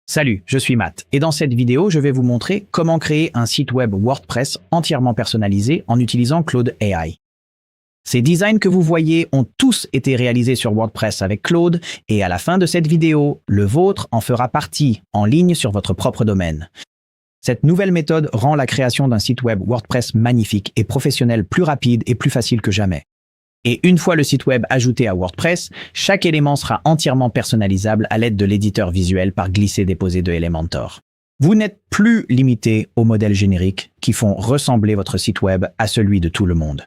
Salut, je suis Matt et dans cette vidéo, je vais vous montrer comment créer un site web WordPress entièrement personnalisé en utilisant Claude AI. Ces designs que vous voyez ont tous été réalisés sur WordPress avec Claude et à la fin de cette vidéo, le vôtre en fera partie en ligne sur votre propre domaine. Cette nouvelle méthode rend la création d'un site web WordPress magnifique et professionnel plus rapide et plus facile que jamais. Et une fois le site web ajouté à WordPress, chaque élément sera entièrement personnalisable à l'aide de l'éditeur visuel par glisser-déposer de Elementor. Vous n'êtes plus limité aux modèles génériques qui font ressembler votre site web à celui de tout le monde.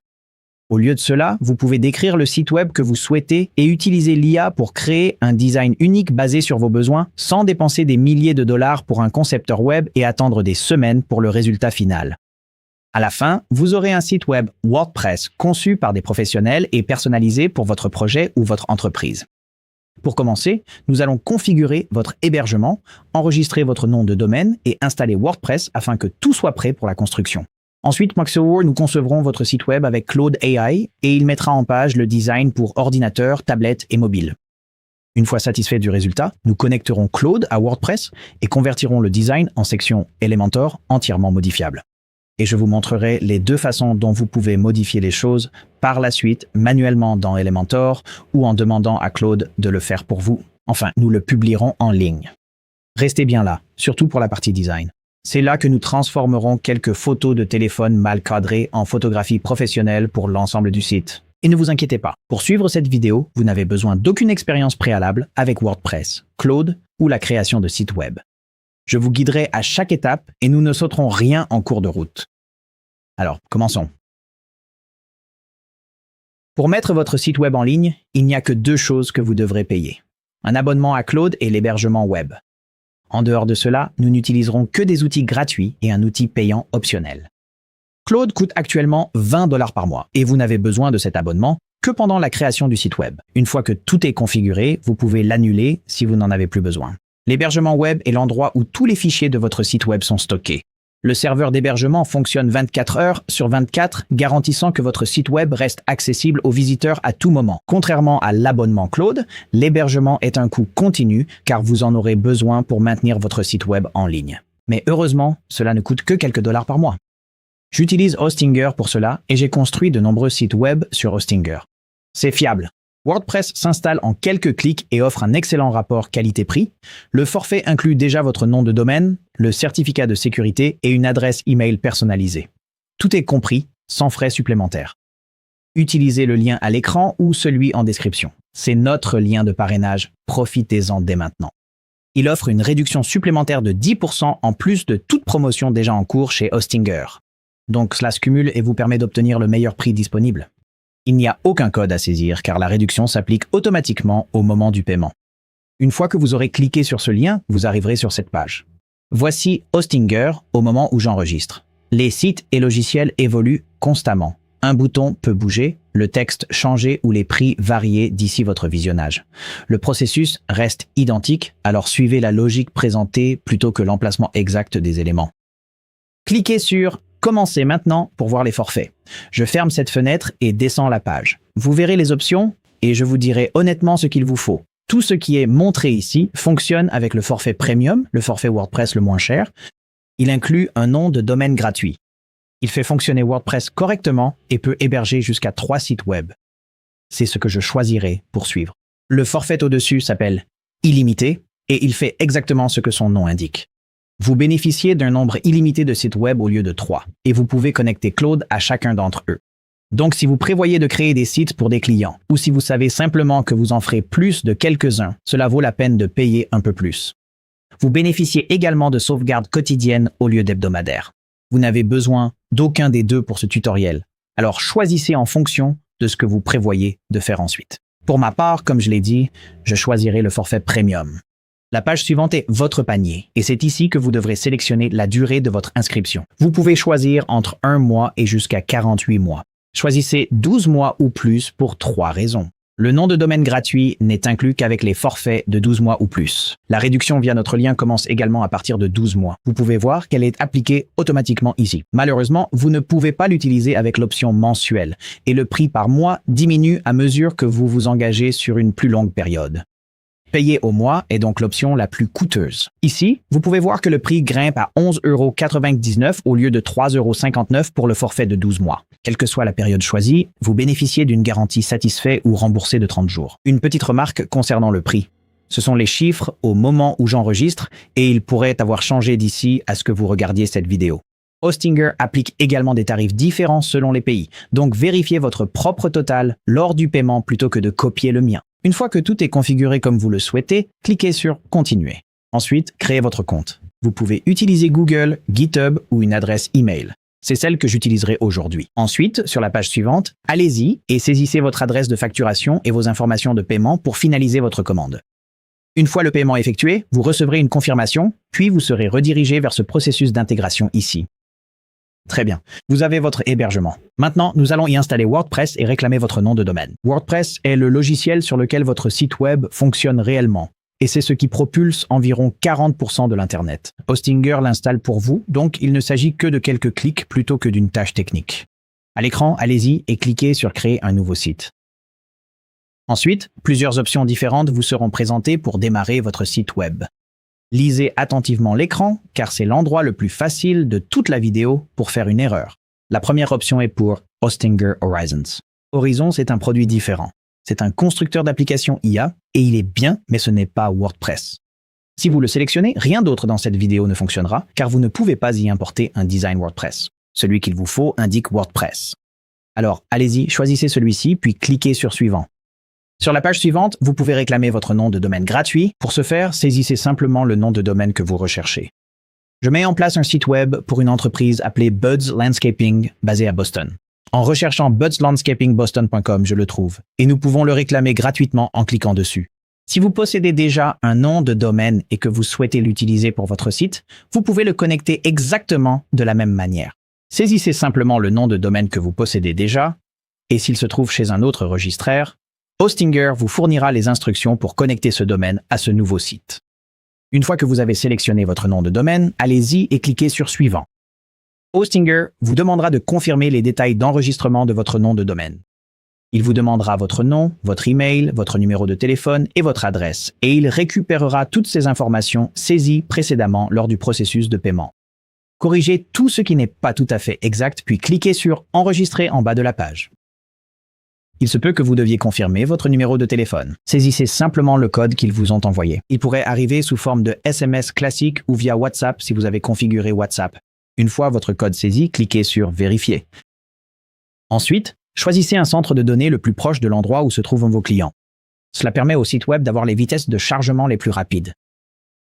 Au lieu de cela, vous pouvez décrire le site web que vous souhaitez et utiliser l'IA pour créer un design unique basé sur vos besoins sans dépenser des milliers de dollars pour un concepteur web et attendre des semaines pour le résultat final. À la fin, vous aurez un site web WordPress conçu par des professionnels et personnalisé pour votre projet ou votre entreprise. Pour commencer, nous allons configurer votre hébergement, enregistrer votre nom de domaine et installer WordPress afin que tout soit prêt pour la construction. Ensuite, nous concevrons votre site web avec Claude AI et il mettra en page le design pour ordinateur, tablette et mobile. Une fois satisfait du résultat, nous connecterons Claude à WordPress et convertirons le design en section Elementor entièrement modifiable. Et je vous montrerai les deux façons dont vous pouvez modifier les choses par la suite manuellement dans Elementor ou en demandant à Claude de le faire pour vous. Enfin, nous le publierons en ligne. Restez bien là, surtout pour la partie design. C'est là que nous transformerons quelques photos de téléphone mal cadrées en photographies professionnelles pour l'ensemble du site. Et ne vous inquiétez pas, pour suivre cette vidéo, vous n'avez besoin d'aucune expérience préalable avec WordPress, Claude ou la création de sites web. Je vous guiderai à chaque étape et nous ne sauterons rien en cours de route. Alors, commençons. Pour mettre votre site web en ligne, il n'y a que deux choses que vous devrez payer. Un abonnement à Claude et l'hébergement web. En dehors de cela, nous n'utiliserons que des outils gratuits et un outil payant optionnel. Claude coûte actuellement 20 $ par mois et vous n'avez besoin de cet abonnement que pendant la création du site web. Une fois que tout est configuré, vous pouvez l'annuler si vous n'en avez plus besoin. L'hébergement web est l'endroit où tous les fichiers de votre site web sont stockés. Le serveur d'hébergement fonctionne 24 heures sur 24, garantissant que votre site web reste accessible aux visiteurs à tout moment. Contrairement à l'abonnement Claude, l'hébergement est un coût continu car vous en aurez besoin pour maintenir votre site web en ligne. Mais heureusement, cela ne coûte que quelques dollars par mois. J'utilise Hostinger pour cela et j'ai construit de nombreux sites web sur Hostinger. C'est fiable. WordPress s'installe en quelques clics et offre un excellent rapport qualité-prix. Le forfait inclut déjà votre nom de domaine, le certificat de sécurité et une adresse email personnalisée. Tout est compris, sans frais supplémentaires. Utilisez le lien à l'écran ou celui en description. C'est notre lien de parrainage, profitez-en dès maintenant. Il offre une réduction supplémentaire de 10% en plus de toute promotion déjà en cours chez Hostinger. Donc cela se cumule et vous permet d'obtenir le meilleur prix disponible. Il n'y a aucun code à saisir car la réduction s'applique automatiquement au moment du paiement. Une fois que vous aurez cliqué sur ce lien, vous arriverez sur cette page. Voici Hostinger au moment où j'enregistre. Les sites et logiciels évoluent constamment. Un bouton peut bouger, le texte changer ou les prix varier d'ici votre visionnage. Le processus reste identique, alors suivez la logique présentée plutôt que l'emplacement exact des éléments. Cliquez sur Commencez maintenant pour voir les forfaits. Je ferme cette fenêtre et descends la page. Vous verrez les options et je vous dirai honnêtement ce qu'il vous faut. Tout ce qui est montré ici fonctionne avec le forfait Premium, le forfait WordPress le moins cher. Il inclut un nom de domaine gratuit. Il fait fonctionner WordPress correctement et peut héberger jusqu'à 3 sites web. C'est ce que je choisirai pour suivre. Le forfait au-dessus s'appelle Illimité et il fait exactement ce que son nom indique. Vous bénéficiez d'un nombre illimité de sites web au lieu de 3, et vous pouvez connecter Claude à chacun d'entre eux. Donc si vous prévoyez de créer des sites pour des clients, ou si vous savez simplement que vous en ferez plus de quelques-uns, cela vaut la peine de payer un peu plus. Vous bénéficiez également de sauvegardes quotidiennes au lieu d'hebdomadaires. Vous n'avez besoin d'aucun des deux pour ce tutoriel, alors choisissez en fonction de ce que vous prévoyez de faire ensuite. Pour ma part, comme je l'ai dit, je choisirai le forfait Premium. La page suivante est votre panier et c'est ici que vous devrez sélectionner la durée de votre inscription. Vous pouvez choisir entre 1 mois et jusqu'à 48 mois. Choisissez 12 mois ou plus pour 3 raisons. Le nom de domaine gratuit n'est inclus qu'avec les forfaits de 12 mois ou plus. La réduction via notre lien commence également à partir de 12 mois. Vous pouvez voir qu'elle est appliquée automatiquement ici. Malheureusement, vous ne pouvez pas l'utiliser avec l'option mensuelle et le prix par mois diminue à mesure que vous vous engagez sur une plus longue période. Payer au mois est donc l'option la plus coûteuse. Ici, vous pouvez voir que le prix grimpe à 11,99 € au lieu de 3,59 € pour le forfait de 12 mois. Quelle que soit la période choisie, vous bénéficiez d'une garantie satisfait ou remboursée de 30 jours. Une petite remarque concernant le prix. Ce sont les chiffres au moment où j'enregistre et ils pourraient avoir changé d'ici à ce que vous regardiez cette vidéo. Hostinger applique également des tarifs différents selon les pays, donc vérifiez votre propre total lors du paiement plutôt que de copier le mien. Une fois que tout est configuré comme vous le souhaitez, cliquez sur « Continuer ». Ensuite, créez votre compte. Vous pouvez utiliser Google, GitHub ou une adresse email. C'est celle que j'utiliserai aujourd'hui. Ensuite, sur la page suivante, allez-y et saisissez votre adresse de facturation et vos informations de paiement pour finaliser votre commande. Une fois le paiement effectué, vous recevrez une confirmation, puis vous serez redirigé vers ce processus d'intégration ici. Très bien, vous avez votre hébergement. Maintenant, nous allons y installer WordPress et réclamer votre nom de domaine. WordPress est le logiciel sur lequel votre site web fonctionne réellement. Et c'est ce qui propulse environ 40% de l'Internet. Hostinger l'installe pour vous, donc il ne s'agit que de quelques clics plutôt que d'une tâche technique. À l'écran, allez-y et cliquez sur « Créer un nouveau site ». Ensuite, plusieurs options différentes vous seront présentées pour démarrer votre site web. Lisez attentivement l'écran, car c'est l'endroit le plus facile de toute la vidéo pour faire une erreur. La première option est pour Hostinger Horizons. Horizon, c'est un produit différent. C'est un constructeur d'applications IA, et il est bien, mais ce n'est pas WordPress. Si vous le sélectionnez, rien d'autre dans cette vidéo ne fonctionnera, car vous ne pouvez pas y importer un design WordPress. Celui qu'il vous faut indique WordPress. Alors, allez-y, choisissez celui-ci, puis cliquez sur Suivant. Sur la page suivante, vous pouvez réclamer votre nom de domaine gratuit. Pour ce faire, saisissez simplement le nom de domaine que vous recherchez. Je mets en place un site web pour une entreprise appelée Buds Landscaping, basée à Boston. En recherchant budslandscapingboston.com, je le trouve, et nous pouvons le réclamer gratuitement en cliquant dessus. Si vous possédez déjà un nom de domaine et que vous souhaitez l'utiliser pour votre site, vous pouvez le connecter exactement de la même manière. Saisissez simplement le nom de domaine que vous possédez déjà, et s'il se trouve chez un autre registraire, Hostinger vous fournira les instructions pour connecter ce domaine à ce nouveau site. Une fois que vous avez sélectionné votre nom de domaine, allez-y et cliquez sur Suivant. Hostinger vous demandera de confirmer les détails d'enregistrement de votre nom de domaine. Il vous demandera votre nom, votre email, votre numéro de téléphone et votre adresse, et il récupérera toutes ces informations saisies précédemment lors du processus de paiement. Corrigez tout ce qui n'est pas tout à fait exact, puis cliquez sur « Enregistrer » en bas de la page. Il se peut que vous deviez confirmer votre numéro de téléphone. Saisissez simplement le code qu'ils vous ont envoyé. Il pourrait arriver sous forme de SMS classique ou via WhatsApp si vous avez configuré WhatsApp. Une fois votre code saisi, cliquez sur « Vérifier ». Ensuite, choisissez un centre de données le plus proche de l'endroit où se trouvent vos clients. Cela permet au site web d'avoir les vitesses de chargement les plus rapides.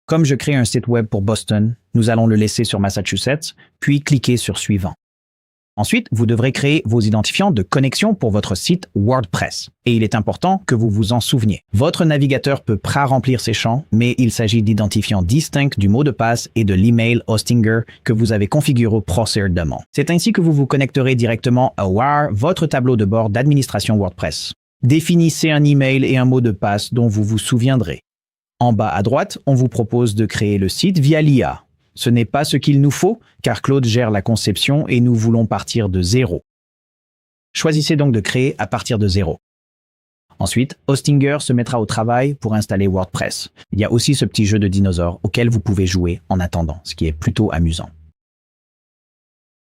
Comme je crée un site web pour Boston, nous allons le laisser sur Massachusetts, puis cliquez sur « Suivant ». Ensuite, vous devrez créer vos identifiants de connexion pour votre site WordPress. Et il est important que vous vous en souveniez. Votre navigateur peut pré-remplir ces champs, mais il s'agit d'identifiants distincts du mot de passe et de l'email Hostinger que vous avez configuré précédemment. C'est ainsi que vous vous connecterez directement à WAR, votre tableau de bord d'administration WordPress. Définissez un email et un mot de passe dont vous vous souviendrez. En bas à droite, on vous propose de créer le site via l'IA. Ce n'est pas ce qu'il nous faut, car Claude gère la conception et nous voulons partir de zéro. Choisissez donc de créer à partir de zéro. Ensuite, Hostinger se mettra au travail pour installer WordPress. Il y a aussi ce petit jeu de dinosaures auquel vous pouvez jouer en attendant, ce qui est plutôt amusant.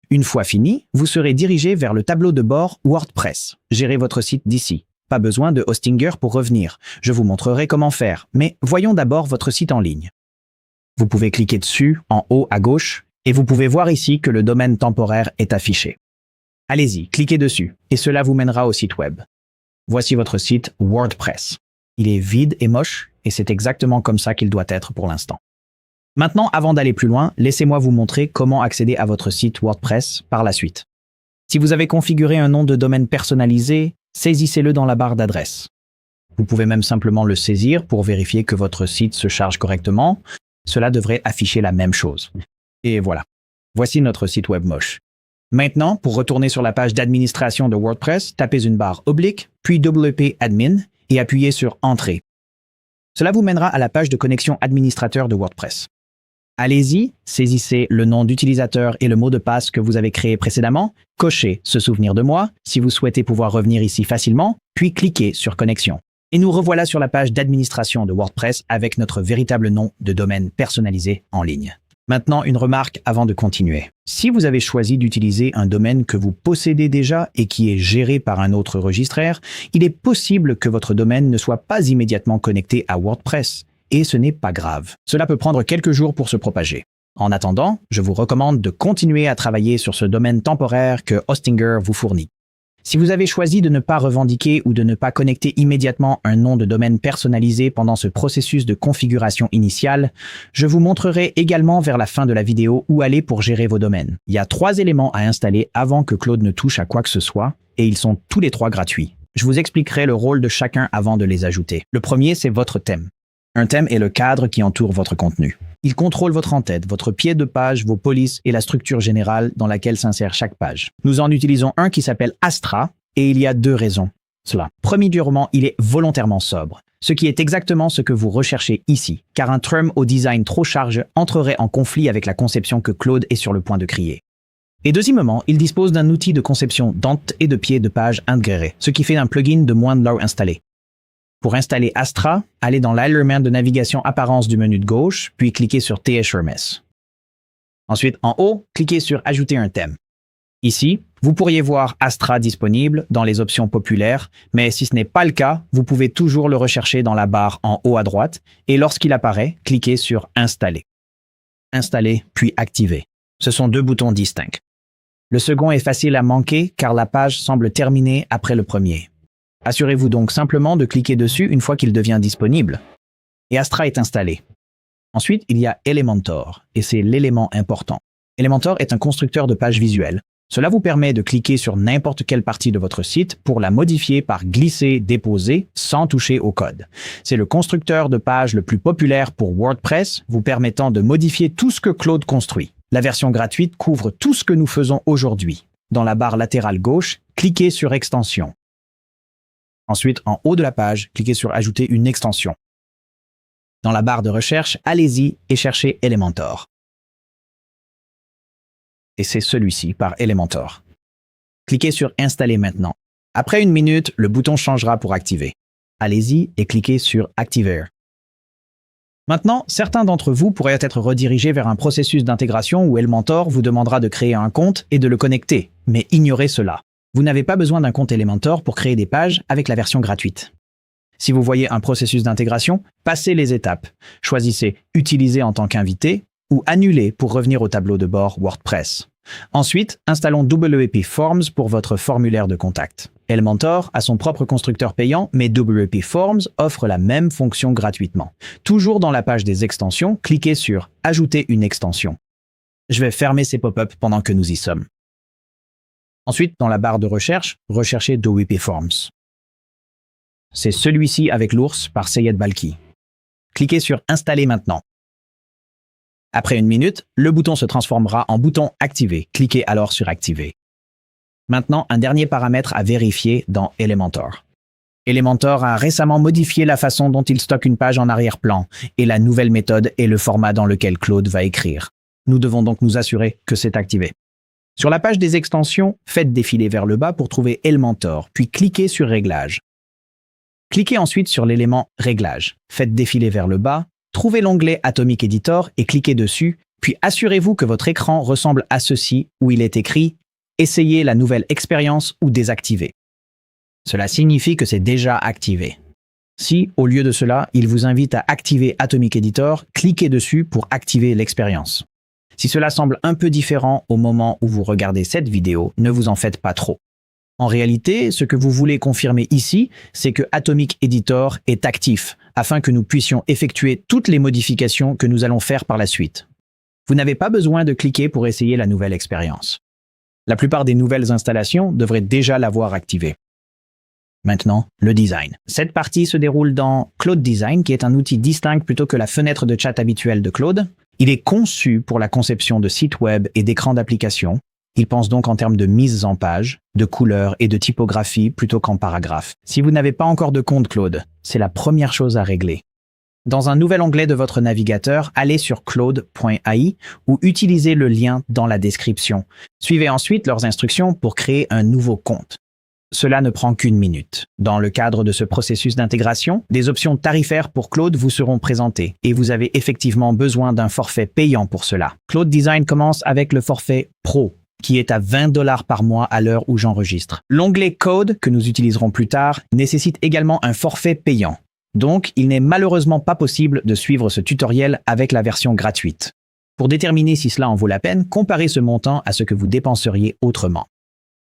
Une fois fini, vous serez dirigé vers le tableau de bord WordPress. Gérez votre site d'ici. Pas besoin de Hostinger pour revenir. Je vous montrerai comment faire, mais voyons d'abord votre site en ligne. Vous pouvez cliquer dessus, en haut à gauche, et vous pouvez voir ici que le domaine temporaire est affiché. Allez-y, cliquez dessus, et cela vous mènera au site web. Voici votre site WordPress. Il est vide et moche, et c'est exactement comme ça qu'il doit être pour l'instant. Maintenant, avant d'aller plus loin, laissez-moi vous montrer comment accéder à votre site WordPress par la suite. Si vous avez configuré un nom de domaine personnalisé, saisissez-le dans la barre d'adresse. Vous pouvez même simplement le saisir pour vérifier que votre site se charge correctement. Cela devrait afficher la même chose. Et voilà. Voici notre site web moche. Maintenant, pour retourner sur la page d'administration de WordPress, tapez une barre oblique, puis WP Admin et appuyez sur Entrée. Cela vous mènera à la page de connexion administrateur de WordPress. Allez-y, saisissez le nom d'utilisateur et le mot de passe que vous avez créé précédemment, cochez « Se souvenir de moi » si vous souhaitez pouvoir revenir ici facilement, puis cliquez sur Connexion. Et nous revoilà sur la page d'administration de WordPress avec notre véritable nom de domaine personnalisé en ligne. Maintenant, une remarque avant de continuer. Si vous avez choisi d'utiliser un domaine que vous possédez déjà et qui est géré par un autre registraire, il est possible que votre domaine ne soit pas immédiatement connecté à WordPress. Et ce n'est pas grave. Cela peut prendre quelques jours pour se propager. En attendant, je vous recommande de continuer à travailler sur ce domaine temporaire que Hostinger vous fournit. Si vous avez choisi de ne pas revendiquer ou de ne pas connecter immédiatement un nom de domaine personnalisé pendant ce processus de configuration initiale, je vous montrerai également vers la fin de la vidéo où aller pour gérer vos domaines. Il y a 3 éléments à installer avant que Claude ne touche à quoi que ce soit, et ils sont tous les 3 gratuits. Je vous expliquerai le rôle de chacun avant de les ajouter. Le premier, c'est votre thème. Un thème est le cadre qui entoure votre contenu. Il contrôle votre en-tête, votre pied de page, vos polices et la structure générale dans laquelle s'insère chaque page. Nous en utilisons un qui s'appelle Astra et il y a 2 raisons. Cela. Premièrement, il est volontairement sobre, ce qui est exactement ce que vous recherchez ici, car un terme au design trop chargé entrerait en conflit avec la conception que Claude est sur le point de créer. Et deuxièmement, il dispose d'un outil de conception d'ent et de pied de page intégré, ce qui fait un plugin de moins de l'eau installé. Pour installer Astra, allez dans l'élément de navigation apparence du menu de gauche, puis cliquez sur THRMS. Ensuite, en haut, cliquez sur Ajouter un thème. Ici, vous pourriez voir Astra disponible dans les options populaires, mais si ce n'est pas le cas, vous pouvez toujours le rechercher dans la barre en haut à droite, et lorsqu'il apparaît, cliquez sur Installer. Installer, puis Activer. Ce sont 2 boutons distincts. Le second est facile à manquer car la page semble terminée après le premier. Assurez-vous donc simplement de cliquer dessus une fois qu'il devient disponible. Et Astra est installé. Ensuite, il y a Elementor, et c'est l'élément important. Elementor est un constructeur de pages visuelles. Cela vous permet de cliquer sur n'importe quelle partie de votre site pour la modifier par glisser-déposer sans toucher au code. C'est le constructeur de pages le plus populaire pour WordPress, vous permettant de modifier tout ce que Claude construit. La version gratuite couvre tout ce que nous faisons aujourd'hui. Dans la barre latérale gauche, cliquez sur Extension. Ensuite, en haut de la page, cliquez sur Ajouter une extension. Dans la barre de recherche, allez-y et cherchez Elementor. Et c'est celui-ci par Elementor. Cliquez sur Installer maintenant. Après 1 minute, le bouton changera pour activer. Allez-y et cliquez sur Activer. Maintenant, certains d'entre vous pourraient être redirigés vers un processus d'intégration où Elementor vous demandera de créer un compte et de le connecter, mais ignorez cela. Vous n'avez pas besoin d'un compte Elementor pour créer des pages avec la version gratuite. Si vous voyez un processus d'intégration, passez les étapes. Choisissez « Utiliser en tant qu'invité » ou « Annuler » pour revenir au tableau de bord WordPress. Ensuite, installons WP Forms pour votre formulaire de contact. Elementor a son propre constructeur payant, mais WP Forms offre la même fonction gratuitement. Toujours dans la page des extensions, cliquez sur « Ajouter une extension ». Je vais fermer ces pop-up pendant que nous y sommes. Ensuite, dans la barre de recherche, recherchez WP Forms. C'est celui-ci avec l'ours par Seyed Balki. Cliquez sur Installer maintenant. Après 1 minute, le bouton se transformera en bouton Activer. Cliquez alors sur Activer. Maintenant, un dernier paramètre à vérifier dans Elementor. Elementor a récemment modifié la façon dont il stocke une page en arrière-plan, et la nouvelle méthode est le format dans lequel Claude va écrire. Nous devons donc nous assurer que c'est activé. Sur la page des extensions, faites défiler vers le bas pour trouver Elementor, puis cliquez sur Réglages. Cliquez ensuite sur l'élément Réglages. Faites défiler vers le bas, trouvez l'onglet Atomic Editor et cliquez dessus, puis assurez-vous que votre écran ressemble à ceci où il est écrit « Essayez la nouvelle expérience ou désactiver ». Cela signifie que c'est déjà activé. Si, au lieu de cela, il vous invite à activer Atomic Editor, cliquez dessus pour activer l'expérience. Si cela semble un peu différent au moment où vous regardez cette vidéo, ne vous en faites pas trop. En réalité, ce que vous voulez confirmer ici, c'est que Atomic Editor est actif, afin que nous puissions effectuer toutes les modifications que nous allons faire par la suite. Vous n'avez pas besoin de cliquer pour essayer la nouvelle expérience. La plupart des nouvelles installations devraient déjà l'avoir activé. Maintenant, le design. Cette partie se déroule dans Claude Design, qui est un outil distinct plutôt que la fenêtre de chat habituelle de Claude. Il est conçu pour la conception de sites web et d'écrans d'application. Il pense donc en termes de mise en page, de couleurs et de typographie plutôt qu'en paragraphe. Si vous n'avez pas encore de compte Claude, c'est la première chose à régler. Dans un nouvel onglet de votre navigateur, allez sur claude.ai ou utilisez le lien dans la description. Suivez ensuite leurs instructions pour créer un nouveau compte. Cela ne prend qu'une minute. Dans le cadre de ce processus d'intégration, des options tarifaires pour Claude vous seront présentées et vous avez effectivement besoin d'un forfait payant pour cela. Claude Design commence avec le forfait Pro, qui est à 20 $ par mois à l'heure où j'enregistre. L'onglet Code, que nous utiliserons plus tard, nécessite également un forfait payant. Donc, il n'est malheureusement pas possible de suivre ce tutoriel avec la version gratuite. Pour déterminer si cela en vaut la peine, comparez ce montant à ce que vous dépenseriez autrement.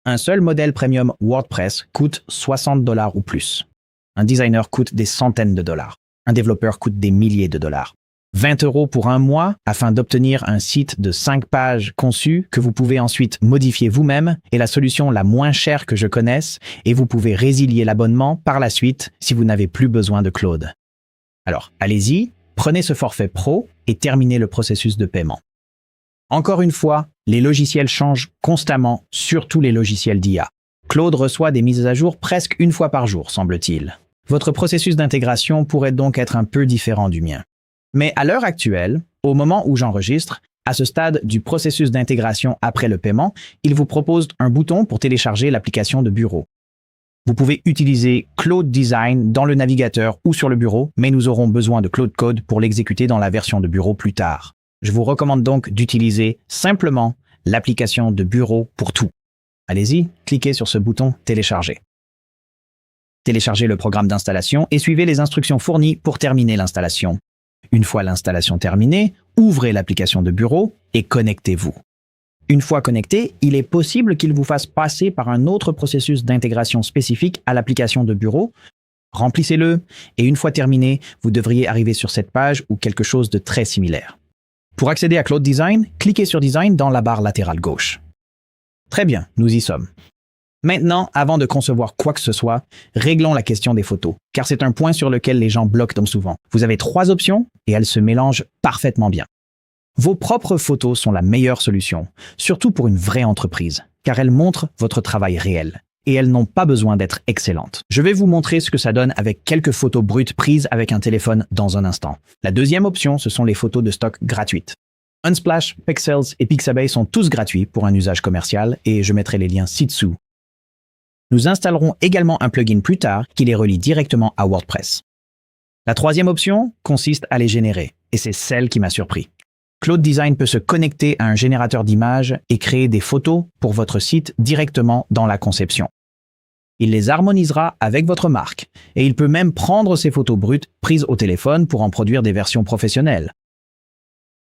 Un seul modèle premium WordPress coûte 60 $ ou plus. Un designer coûte des centaines de dollars. Un développeur coûte des milliers de dollars. 20 € pour un mois afin d'obtenir un site de 5 pages conçu que vous pouvez ensuite modifier vous-même est la solution la moins chère que je connaisse et vous pouvez résilier l'abonnement par la suite si vous n'avez plus besoin de Claude. Alors, allez-y, prenez ce forfait pro et terminez le processus de paiement. Encore une fois, les logiciels changent constamment, surtout les logiciels d'IA. Claude reçoit des mises à jour presque une fois par jour, semble-t-il. Votre processus d'intégration pourrait donc être un peu différent du mien. Mais à l'heure actuelle, au moment où j'enregistre, à ce stade du processus d'intégration après le paiement, il vous propose un bouton pour télécharger l'application de bureau. Vous pouvez utiliser Claude Design dans le navigateur ou sur le bureau, mais nous aurons besoin de Claude Code pour l'exécuter dans la version de bureau plus tard. Je vous recommande donc d'utiliser simplement l'application de bureau pour tout. Allez-y, cliquez sur ce bouton « Télécharger ». Téléchargez le programme d'installation et suivez les instructions fournies pour terminer l'installation. Une fois l'installation terminée, ouvrez l'application de bureau et connectez-vous. Une fois connecté, il est possible qu'il vous fasse passer par un autre processus d'intégration spécifique à l'application de bureau. Remplissez-le et une fois terminé, vous devriez arriver sur cette page ou quelque chose de très similaire. Pour accéder à Claude Design, cliquez sur Design dans la barre latérale gauche. Très bien, nous y sommes. Maintenant, avant de concevoir quoi que ce soit, réglons la question des photos, car c'est un point sur lequel les gens bloquent comme souvent. Vous avez 3 options et elles se mélangent parfaitement bien. Vos propres photos sont la meilleure solution, surtout pour une vraie entreprise, car elles montrent votre travail réel. Et elles n'ont pas besoin d'être excellentes. Je vais vous montrer ce que ça donne avec quelques photos brutes prises avec un téléphone dans un instant. La deuxième option, ce sont les photos de stock gratuites. Unsplash, Pexels et Pixabay sont tous gratuits pour un usage commercial et je mettrai les liens ci-dessous. Nous installerons également un plugin plus tard qui les relie directement à WordPress. La troisième option consiste à les générer et c'est celle qui m'a surpris. Claude Design peut se connecter à un générateur d'images et créer des photos pour votre site directement dans la conception. Il les harmonisera avec votre marque et il peut même prendre ces photos brutes prises au téléphone pour en produire des versions professionnelles.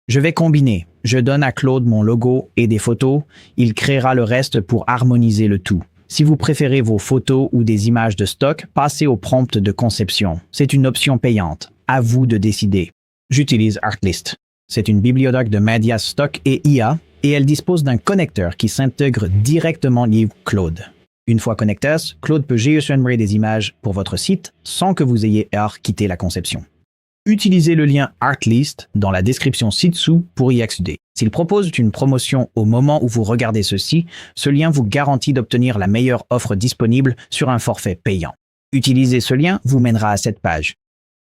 Je vais combiner. Je donne à Claude mon logo et des photos. Il créera le reste pour harmoniser le tout. Si vous préférez vos photos ou des images de stock, passez au prompt de conception. C'est une option payante. À vous de décider. J'utilise Artlist. C'est une bibliothèque de médias stock et IA et elle dispose d'un connecteur qui s'intègre directement lié Claude. Une fois connecté, Claude peut géogénérer des images pour votre site sans que vous ayez à quitter la conception. Utilisez le lien Artlist dans la description ci-dessous pour y accéder. S'il propose une promotion au moment où vous regardez ceci, ce lien vous garantit d'obtenir la meilleure offre disponible sur un forfait payant. Utiliser ce lien vous mènera à cette page.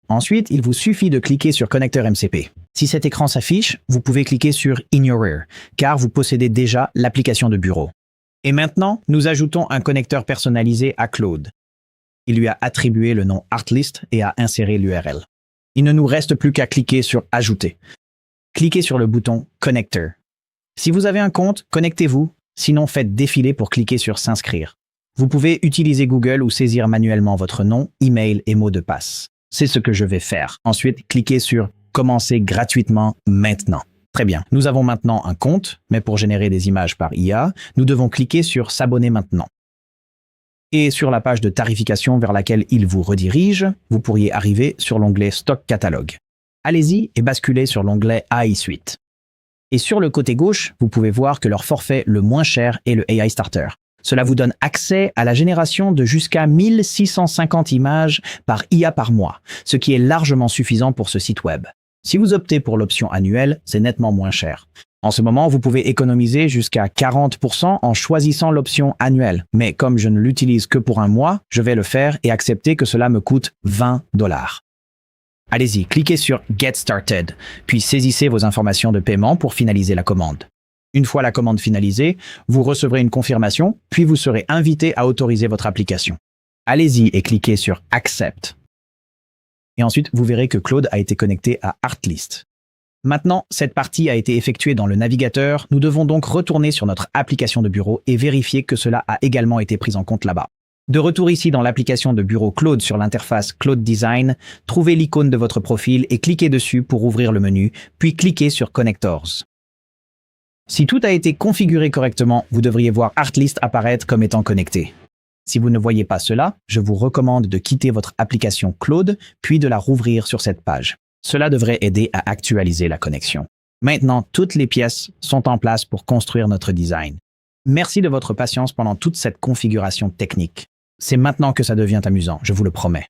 Ensuite, il vous suffit de cliquer sur Connecteur MCP. Si cet écran s'affiche, vous pouvez cliquer sur In Your Rear, car vous possédez déjà l'application de bureau. Et maintenant, nous ajoutons un connecteur personnalisé à Claude. Il lui a attribué le nom Artlist et a inséré l'URL. Il ne nous reste plus qu'à cliquer sur Ajouter. Cliquez sur le bouton Connecteur. Si vous avez un compte, connectez-vous, sinon faites défiler pour cliquer sur S'inscrire. Vous pouvez utiliser Google ou saisir manuellement votre nom, email et mot de passe. C'est ce que je vais faire. Ensuite, cliquez sur Commencer gratuitement maintenant. Très bien. Nous avons maintenant un compte, mais pour générer des images par IA, nous devons cliquer sur S'abonner maintenant. Et sur la page de tarification vers laquelle il vous redirige, vous pourriez arriver sur l'onglet Stock Catalogue. Allez-y et basculez sur l'onglet AI Suite. Et sur le côté gauche, vous pouvez voir que leur forfait le moins cher est le AI Starter. Cela vous donne accès à la génération de jusqu'à 1650 images par IA par mois, ce qui est largement suffisant pour ce site web. Si vous optez pour l'option annuelle, c'est nettement moins cher. En ce moment, vous pouvez économiser jusqu'à 40% en choisissant l'option annuelle. Mais comme je ne l'utilise que pour un mois, je vais le faire et accepter que cela me coûte 20 $. Allez-y, cliquez sur Get Started, puis saisissez vos informations de paiement pour finaliser la commande. Une fois la commande finalisée, vous recevrez une confirmation, puis vous serez invité à autoriser votre application. Allez-y et cliquez sur « Accept ». Et ensuite, vous verrez que Claude a été connecté à Artlist. Maintenant, cette partie a été effectuée dans le navigateur, nous devons donc retourner sur notre application de bureau et vérifier que cela a également été pris en compte là-bas. De retour ici dans l'application de bureau Claude sur l'interface Claude Design, trouvez l'icône de votre profil et cliquez dessus pour ouvrir le menu, puis cliquez sur Connectors. Si tout a été configuré correctement, vous devriez voir Artlist apparaître comme étant connecté. Si vous ne voyez pas cela, je vous recommande de quitter votre application Claude, puis de la rouvrir sur cette page. Cela devrait aider à actualiser la connexion. Maintenant, toutes les pièces sont en place pour construire notre design. Merci de votre patience pendant toute cette configuration technique. C'est maintenant que ça devient amusant, je vous le promets.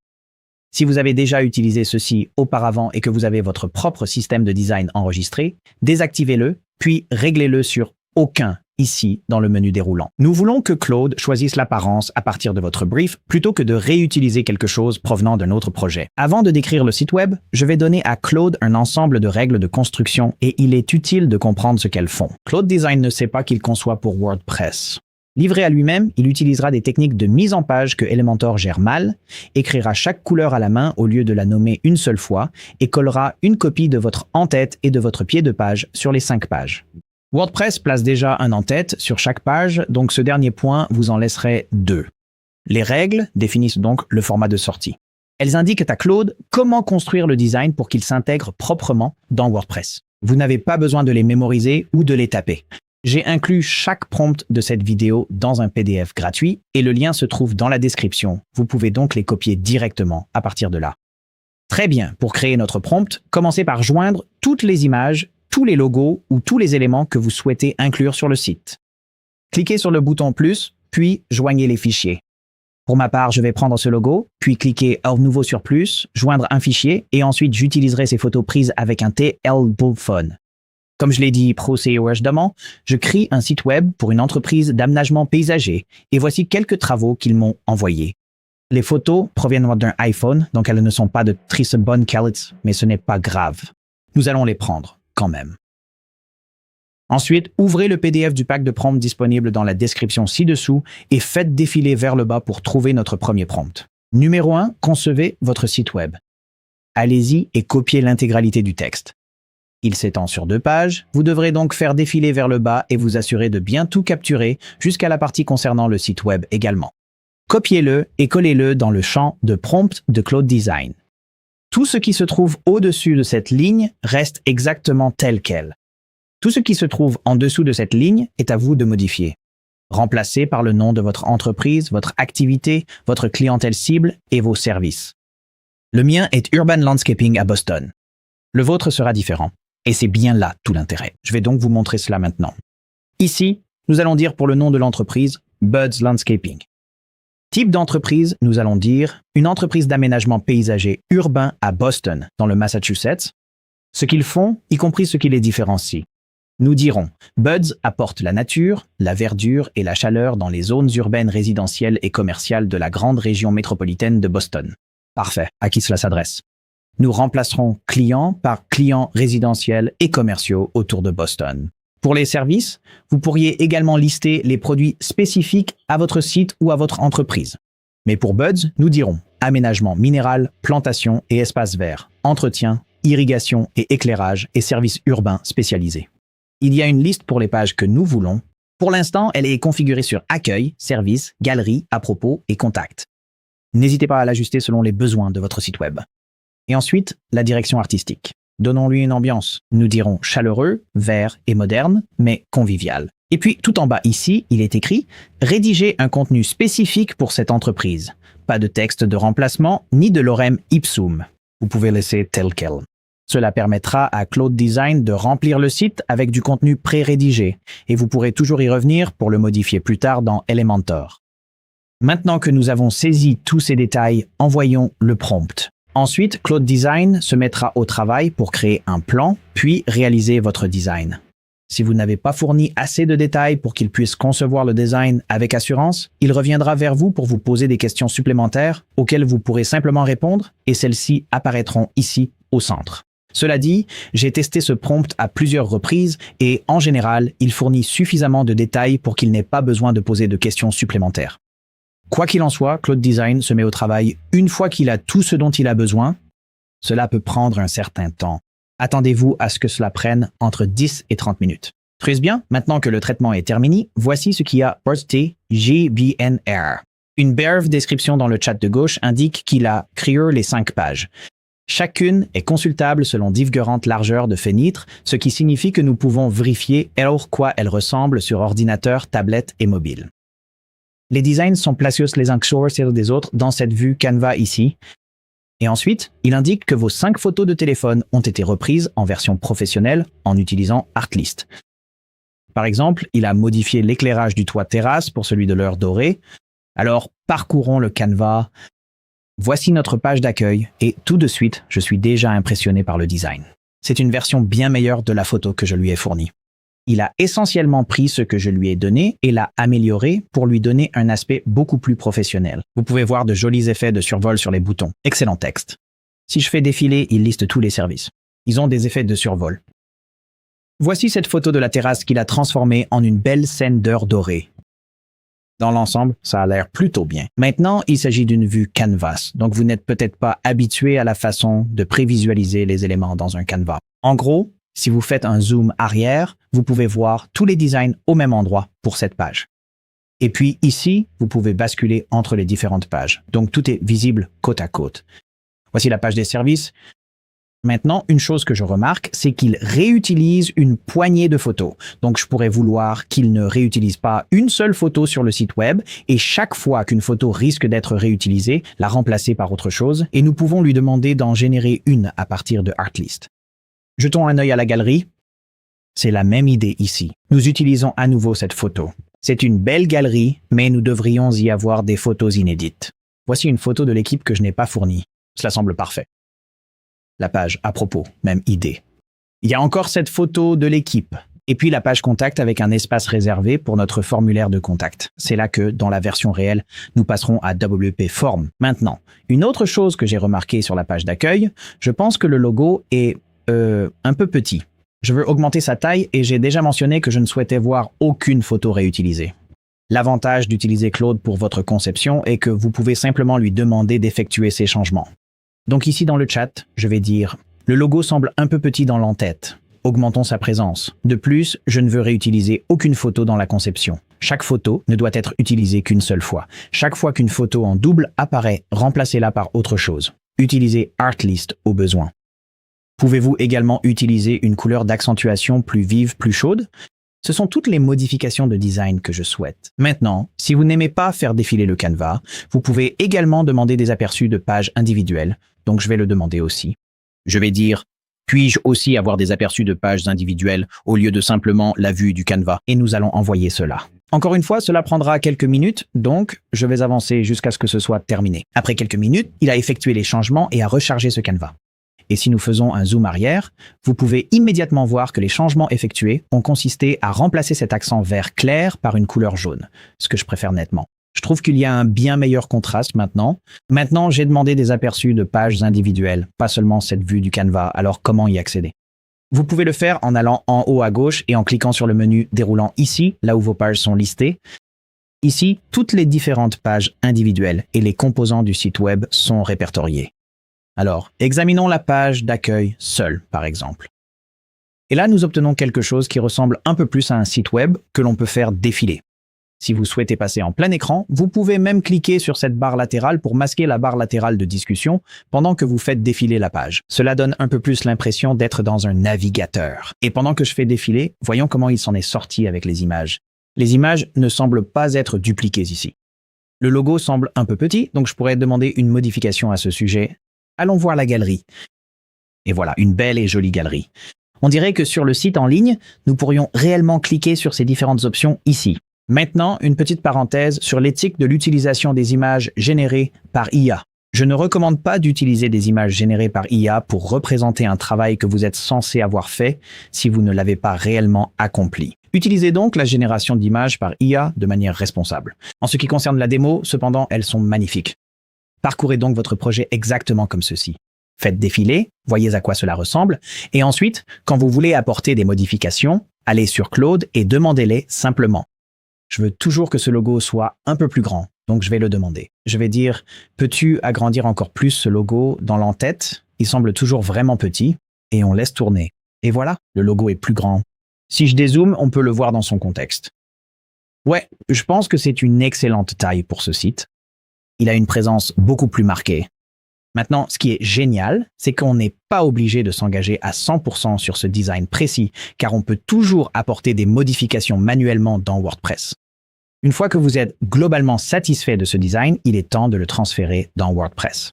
Si vous avez déjà utilisé ceci auparavant et que vous avez votre propre système de design enregistré, désactivez-le, puis réglez-le sur « Aucun » ici dans le menu déroulant. Nous voulons que Claude choisisse l'apparence à partir de votre brief plutôt que de réutiliser quelque chose provenant d'un autre projet. Avant de décrire le site web, je vais donner à Claude un ensemble de règles de construction et il est utile de comprendre ce qu'elles font. Claude Design ne sait pas qu'il conçoit pour WordPress. Livré à lui-même, il utilisera des techniques de mise en page que Elementor gère mal, écrira chaque couleur à la main au lieu de la nommer une seule fois et collera une copie de votre en-tête et de votre pied de page sur les 5 pages. WordPress place déjà un en-tête sur chaque page, donc ce dernier point vous en laisserait 2. Les règles définissent donc le format de sortie. Elles indiquent à Claude comment construire le design pour qu'il s'intègre proprement dans WordPress. Vous n'avez pas besoin de les mémoriser ou de les taper. J'ai inclus chaque prompt de cette vidéo dans un PDF gratuit et le lien se trouve dans la description. Vous pouvez donc les copier directement à partir de là. Très bien, pour créer notre prompt, commencez par joindre toutes les images, tous les logos ou tous les éléments que vous souhaitez inclure sur le site. Cliquez sur le bouton « Plus », puis joignez les fichiers. Pour ma part, je vais prendre ce logo, puis cliquer « Nouveau sur plus », joindre un fichier, et ensuite j'utiliserai ces photos prises avec un TL-Bullphone. Comme je l'ai dit précédemment, je crée un site web pour une entreprise d'aménagement paysager, et voici quelques travaux qu'ils m'ont envoyés. Les photos proviennent d'un iPhone, donc elles ne sont pas de très bonne qualité, mais ce n'est pas grave. Nous allons les prendre quand même. Ensuite, ouvrez le PDF du pack de prompts disponible dans la description ci-dessous et faites défiler vers le bas pour trouver notre premier prompt. Numéro 1, concevez votre site web. Allez-y et copiez l'intégralité du texte. Il s'étend sur 2 pages, vous devrez donc faire défiler vers le bas et vous assurer de bien tout capturer jusqu'à la partie concernant le site web également. Copiez-le et collez-le dans le champ de prompt de Claude Design. Tout ce qui se trouve au-dessus de cette ligne reste exactement tel quel. Tout ce qui se trouve en dessous de cette ligne est à vous de modifier. Remplacez par le nom de votre entreprise, votre activité, votre clientèle cible et vos services. Le mien est Urban Landscaping à Boston. Le vôtre sera différent. Et c'est bien là tout l'intérêt. Je vais donc vous montrer cela maintenant. Ici, nous allons dire pour le nom de l'entreprise Buds Landscaping. Type d'entreprise, nous allons dire une entreprise d'aménagement paysager urbain à Boston, dans le Massachusetts. Ce qu'ils font, y compris ce qui les différencie. Nous dirons Buds apporte la nature, la verdure et la chaleur dans les zones urbaines résidentielles et commerciales de la grande région métropolitaine de Boston. Parfait. À qui cela s'adresse? Nous remplacerons clients par clients résidentiels et commerciaux autour de Boston. Pour les services, vous pourriez également lister les produits spécifiques à votre site ou à votre entreprise. Mais pour Buds, nous dirons aménagement minéral, plantation et espaces verts, entretien, irrigation et éclairage et services urbains spécialisés. Il y a une liste pour les pages que nous voulons. Pour l'instant, elle est configurée sur Accueil, Services, Galerie, À propos et Contacts. N'hésitez pas à l'ajuster selon les besoins de votre site web. Et ensuite, la direction artistique. Donnons-lui une ambiance. Nous dirons chaleureux, vert et moderne, mais convivial. Et puis, tout en bas ici, il est écrit « Rédiger un contenu spécifique pour cette entreprise. Pas de texte de remplacement, ni de lorem ipsum. » Vous pouvez laisser tel quel. Cela permettra à Claude Design de remplir le site avec du contenu pré-rédigé, et vous pourrez toujours y revenir pour le modifier plus tard dans Elementor. Maintenant que nous avons saisi tous ces détails, envoyons le prompt. Ensuite, Claude Design se mettra au travail pour créer un plan, puis réaliser votre design. Si vous n'avez pas fourni assez de détails pour qu'il puisse concevoir le design avec assurance, il reviendra vers vous pour vous poser des questions supplémentaires auxquelles vous pourrez simplement répondre et celles-ci apparaîtront ici au centre. Cela dit, j'ai testé ce prompt à plusieurs reprises et, en général, il fournit suffisamment de détails pour qu'il n'ait pas besoin de poser de questions supplémentaires. Quoi qu'il en soit, Claude Design se met au travail une fois qu'il a tout ce dont il a besoin. Cela peut prendre un certain temps. Attendez-vous à ce que cela prenne entre 10 et 30 minutes. Très bien, maintenant que le traitement est terminé, voici ce qu'il y a posté GBNR. Une brève description dans le chat de gauche indique qu'il a créé les 5 pages. Chacune est consultable selon différentes largeurs de fenêtres, ce qui signifie que nous pouvons vérifier à quoi elles ressemblent sur ordinateur, tablette et mobile. Les designs sont placés les uns sur les autres dans cette vue Canva ici. Et ensuite, il indique que vos 5 photos de téléphone ont été reprises en version professionnelle en utilisant Artlist. Par exemple, il a modifié l'éclairage du toit terrasse pour celui de l'heure dorée. Alors, parcourons le Canva. Voici notre page d'accueil et tout de suite, je suis déjà impressionné par le design. C'est une version bien meilleure de la photo que je lui ai fournie. Il a essentiellement pris ce que je lui ai donné et l'a amélioré pour lui donner un aspect beaucoup plus professionnel. Vous pouvez voir de jolis effets de survol sur les boutons. Excellent texte. Si je fais défiler, il liste tous les services. Ils ont des effets de survol. Voici cette photo de la terrasse qu'il a transformée en une belle scène d'heure dorée. Dans l'ensemble, ça a l'air plutôt bien. Maintenant, il s'agit d'une vue canvas, donc vous n'êtes peut-être pas habitué à la façon de prévisualiser les éléments dans un canvas. En gros, si vous faites un zoom arrière, vous pouvez voir tous les designs au même endroit pour cette page. Et puis ici, vous pouvez basculer entre les différentes pages. Donc tout est visible côte à côte. Voici la page des services. Maintenant, une chose que je remarque, c'est qu'il réutilise une poignée de photos. Donc, je pourrais vouloir qu'il ne réutilise pas une seule photo sur le site web et chaque fois qu'une photo risque d'être réutilisée, la remplacer par autre chose et nous pouvons lui demander d'en générer une à partir de Artlist. Jetons un œil à la galerie. C'est la même idée ici. Nous utilisons à nouveau cette photo. C'est une belle galerie, mais nous devrions y avoir des photos inédites. Voici une photo de l'équipe que je n'ai pas fournie. Cela semble parfait. La page à propos, même idée. Il y a encore cette photo de l'équipe. Et puis la page contact avec un espace réservé pour notre formulaire de contact. C'est là que, dans la version réelle, nous passerons à WP Form. Maintenant, une autre chose que j'ai remarqué sur la page d'accueil, je pense que le logo est un peu petit. Je veux augmenter sa taille et j'ai déjà mentionné que je ne souhaitais voir aucune photo réutilisée. L'avantage d'utiliser Claude pour votre conception est que vous pouvez simplement lui demander d'effectuer ces changements. Donc ici dans le chat, je vais dire « Le logo semble un peu petit dans l'entête. Augmentons sa présence. De plus, je ne veux réutiliser aucune photo dans la conception. Chaque photo ne doit être utilisée qu'une seule fois. Chaque fois qu'une photo en double apparaît, remplacez-la par autre chose. Utilisez Artlist au besoin. Pouvez-vous également utiliser une couleur d'accentuation plus vive, plus chaude? Ce sont toutes les modifications de design que je souhaite. Maintenant, si vous n'aimez pas faire défiler le Canva, vous pouvez également demander des aperçus de pages individuelles, donc je vais le demander aussi. Je vais dire « Puis-je aussi avoir des aperçus de pages individuelles au lieu de simplement la vue du Canva ?» et nous allons envoyer cela. Encore une fois, cela prendra quelques minutes, donc je vais avancer jusqu'à ce que ce soit terminé. Après quelques minutes, il a effectué les changements et a rechargé ce Canva. Et si nous faisons un zoom arrière, vous pouvez immédiatement voir que les changements effectués ont consisté à remplacer cet accent vert clair par une couleur jaune, ce que je préfère nettement. Je trouve qu'il y a un bien meilleur contraste maintenant. Maintenant, j'ai demandé des aperçus de pages individuelles, pas seulement cette vue du Canva, alors comment y accéder? Vous pouvez le faire en allant en haut à gauche et en cliquant sur le menu déroulant ici, là où vos pages sont listées. Ici, toutes les différentes pages individuelles et les composants du site web sont répertoriés. Alors, examinons la page d'accueil seule, par exemple. Et là, nous obtenons quelque chose qui ressemble un peu plus à un site web que l'on peut faire défiler. Si vous souhaitez passer en plein écran, vous pouvez même cliquer sur cette barre latérale pour masquer la barre latérale de discussion pendant que vous faites défiler la page. Cela donne un peu plus l'impression d'être dans un navigateur. Et pendant que je fais défiler, voyons comment il s'en est sorti avec les images. Les images ne semblent pas être dupliquées ici. Le logo semble un peu petit, donc je pourrais demander une modification à ce sujet. Allons voir la galerie. Et voilà, une belle et jolie galerie. On dirait que sur le site en ligne, nous pourrions réellement cliquer sur ces différentes options ici. Maintenant, une petite parenthèse sur l'éthique de l'utilisation des images générées par IA. Je ne recommande pas d'utiliser des images générées par IA pour représenter un travail que vous êtes censé avoir fait si vous ne l'avez pas réellement accompli. Utilisez donc la génération d'images par IA de manière responsable. En ce qui concerne la démo, cependant, elles sont magnifiques. Parcourez donc votre projet exactement comme ceci. Faites défiler, voyez à quoi cela ressemble, et ensuite, quand vous voulez apporter des modifications, allez sur Claude et demandez-les simplement. Je veux toujours que ce logo soit un peu plus grand, donc je vais le demander. Je vais dire, peux-tu agrandir encore plus ce logo dans l'entête? Il semble toujours vraiment petit, et on laisse tourner. Et voilà, le logo est plus grand. Si je dézoome, on peut le voir dans son contexte. Ouais, je pense que c'est une excellente taille pour ce site. Il a une présence beaucoup plus marquée. Maintenant, ce qui est génial, c'est qu'on n'est pas obligé de s'engager à 100% sur ce design précis, car on peut toujours apporter des modifications manuellement dans WordPress. Une fois que vous êtes globalement satisfait de ce design, il est temps de le transférer dans WordPress.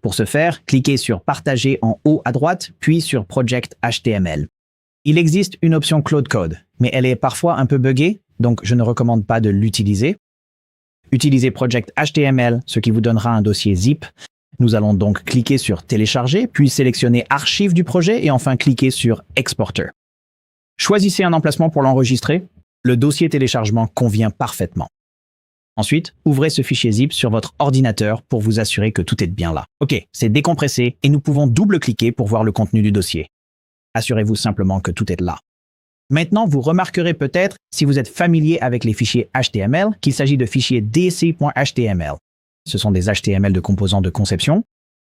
Pour ce faire, cliquez sur Partager en haut à droite, puis sur Project HTML. Il existe une option Claude Code, mais elle est parfois un peu buggée, donc je ne recommande pas de l'utiliser. Utilisez Project HTML, ce qui vous donnera un dossier zip. Nous allons donc cliquer sur Télécharger, puis sélectionner Archives du projet et enfin cliquer sur Exporter. Choisissez un emplacement pour l'enregistrer. Le dossier téléchargement convient parfaitement. Ensuite, ouvrez ce fichier zip sur votre ordinateur pour vous assurer que tout est bien là. OK, c'est décompressé et nous pouvons double-cliquer pour voir le contenu du dossier. Assurez-vous simplement que tout est là. Maintenant, vous remarquerez peut-être, si vous êtes familier avec les fichiers HTML, qu'il s'agit de fichiers dc.html. Ce sont des HTML de composants de conception.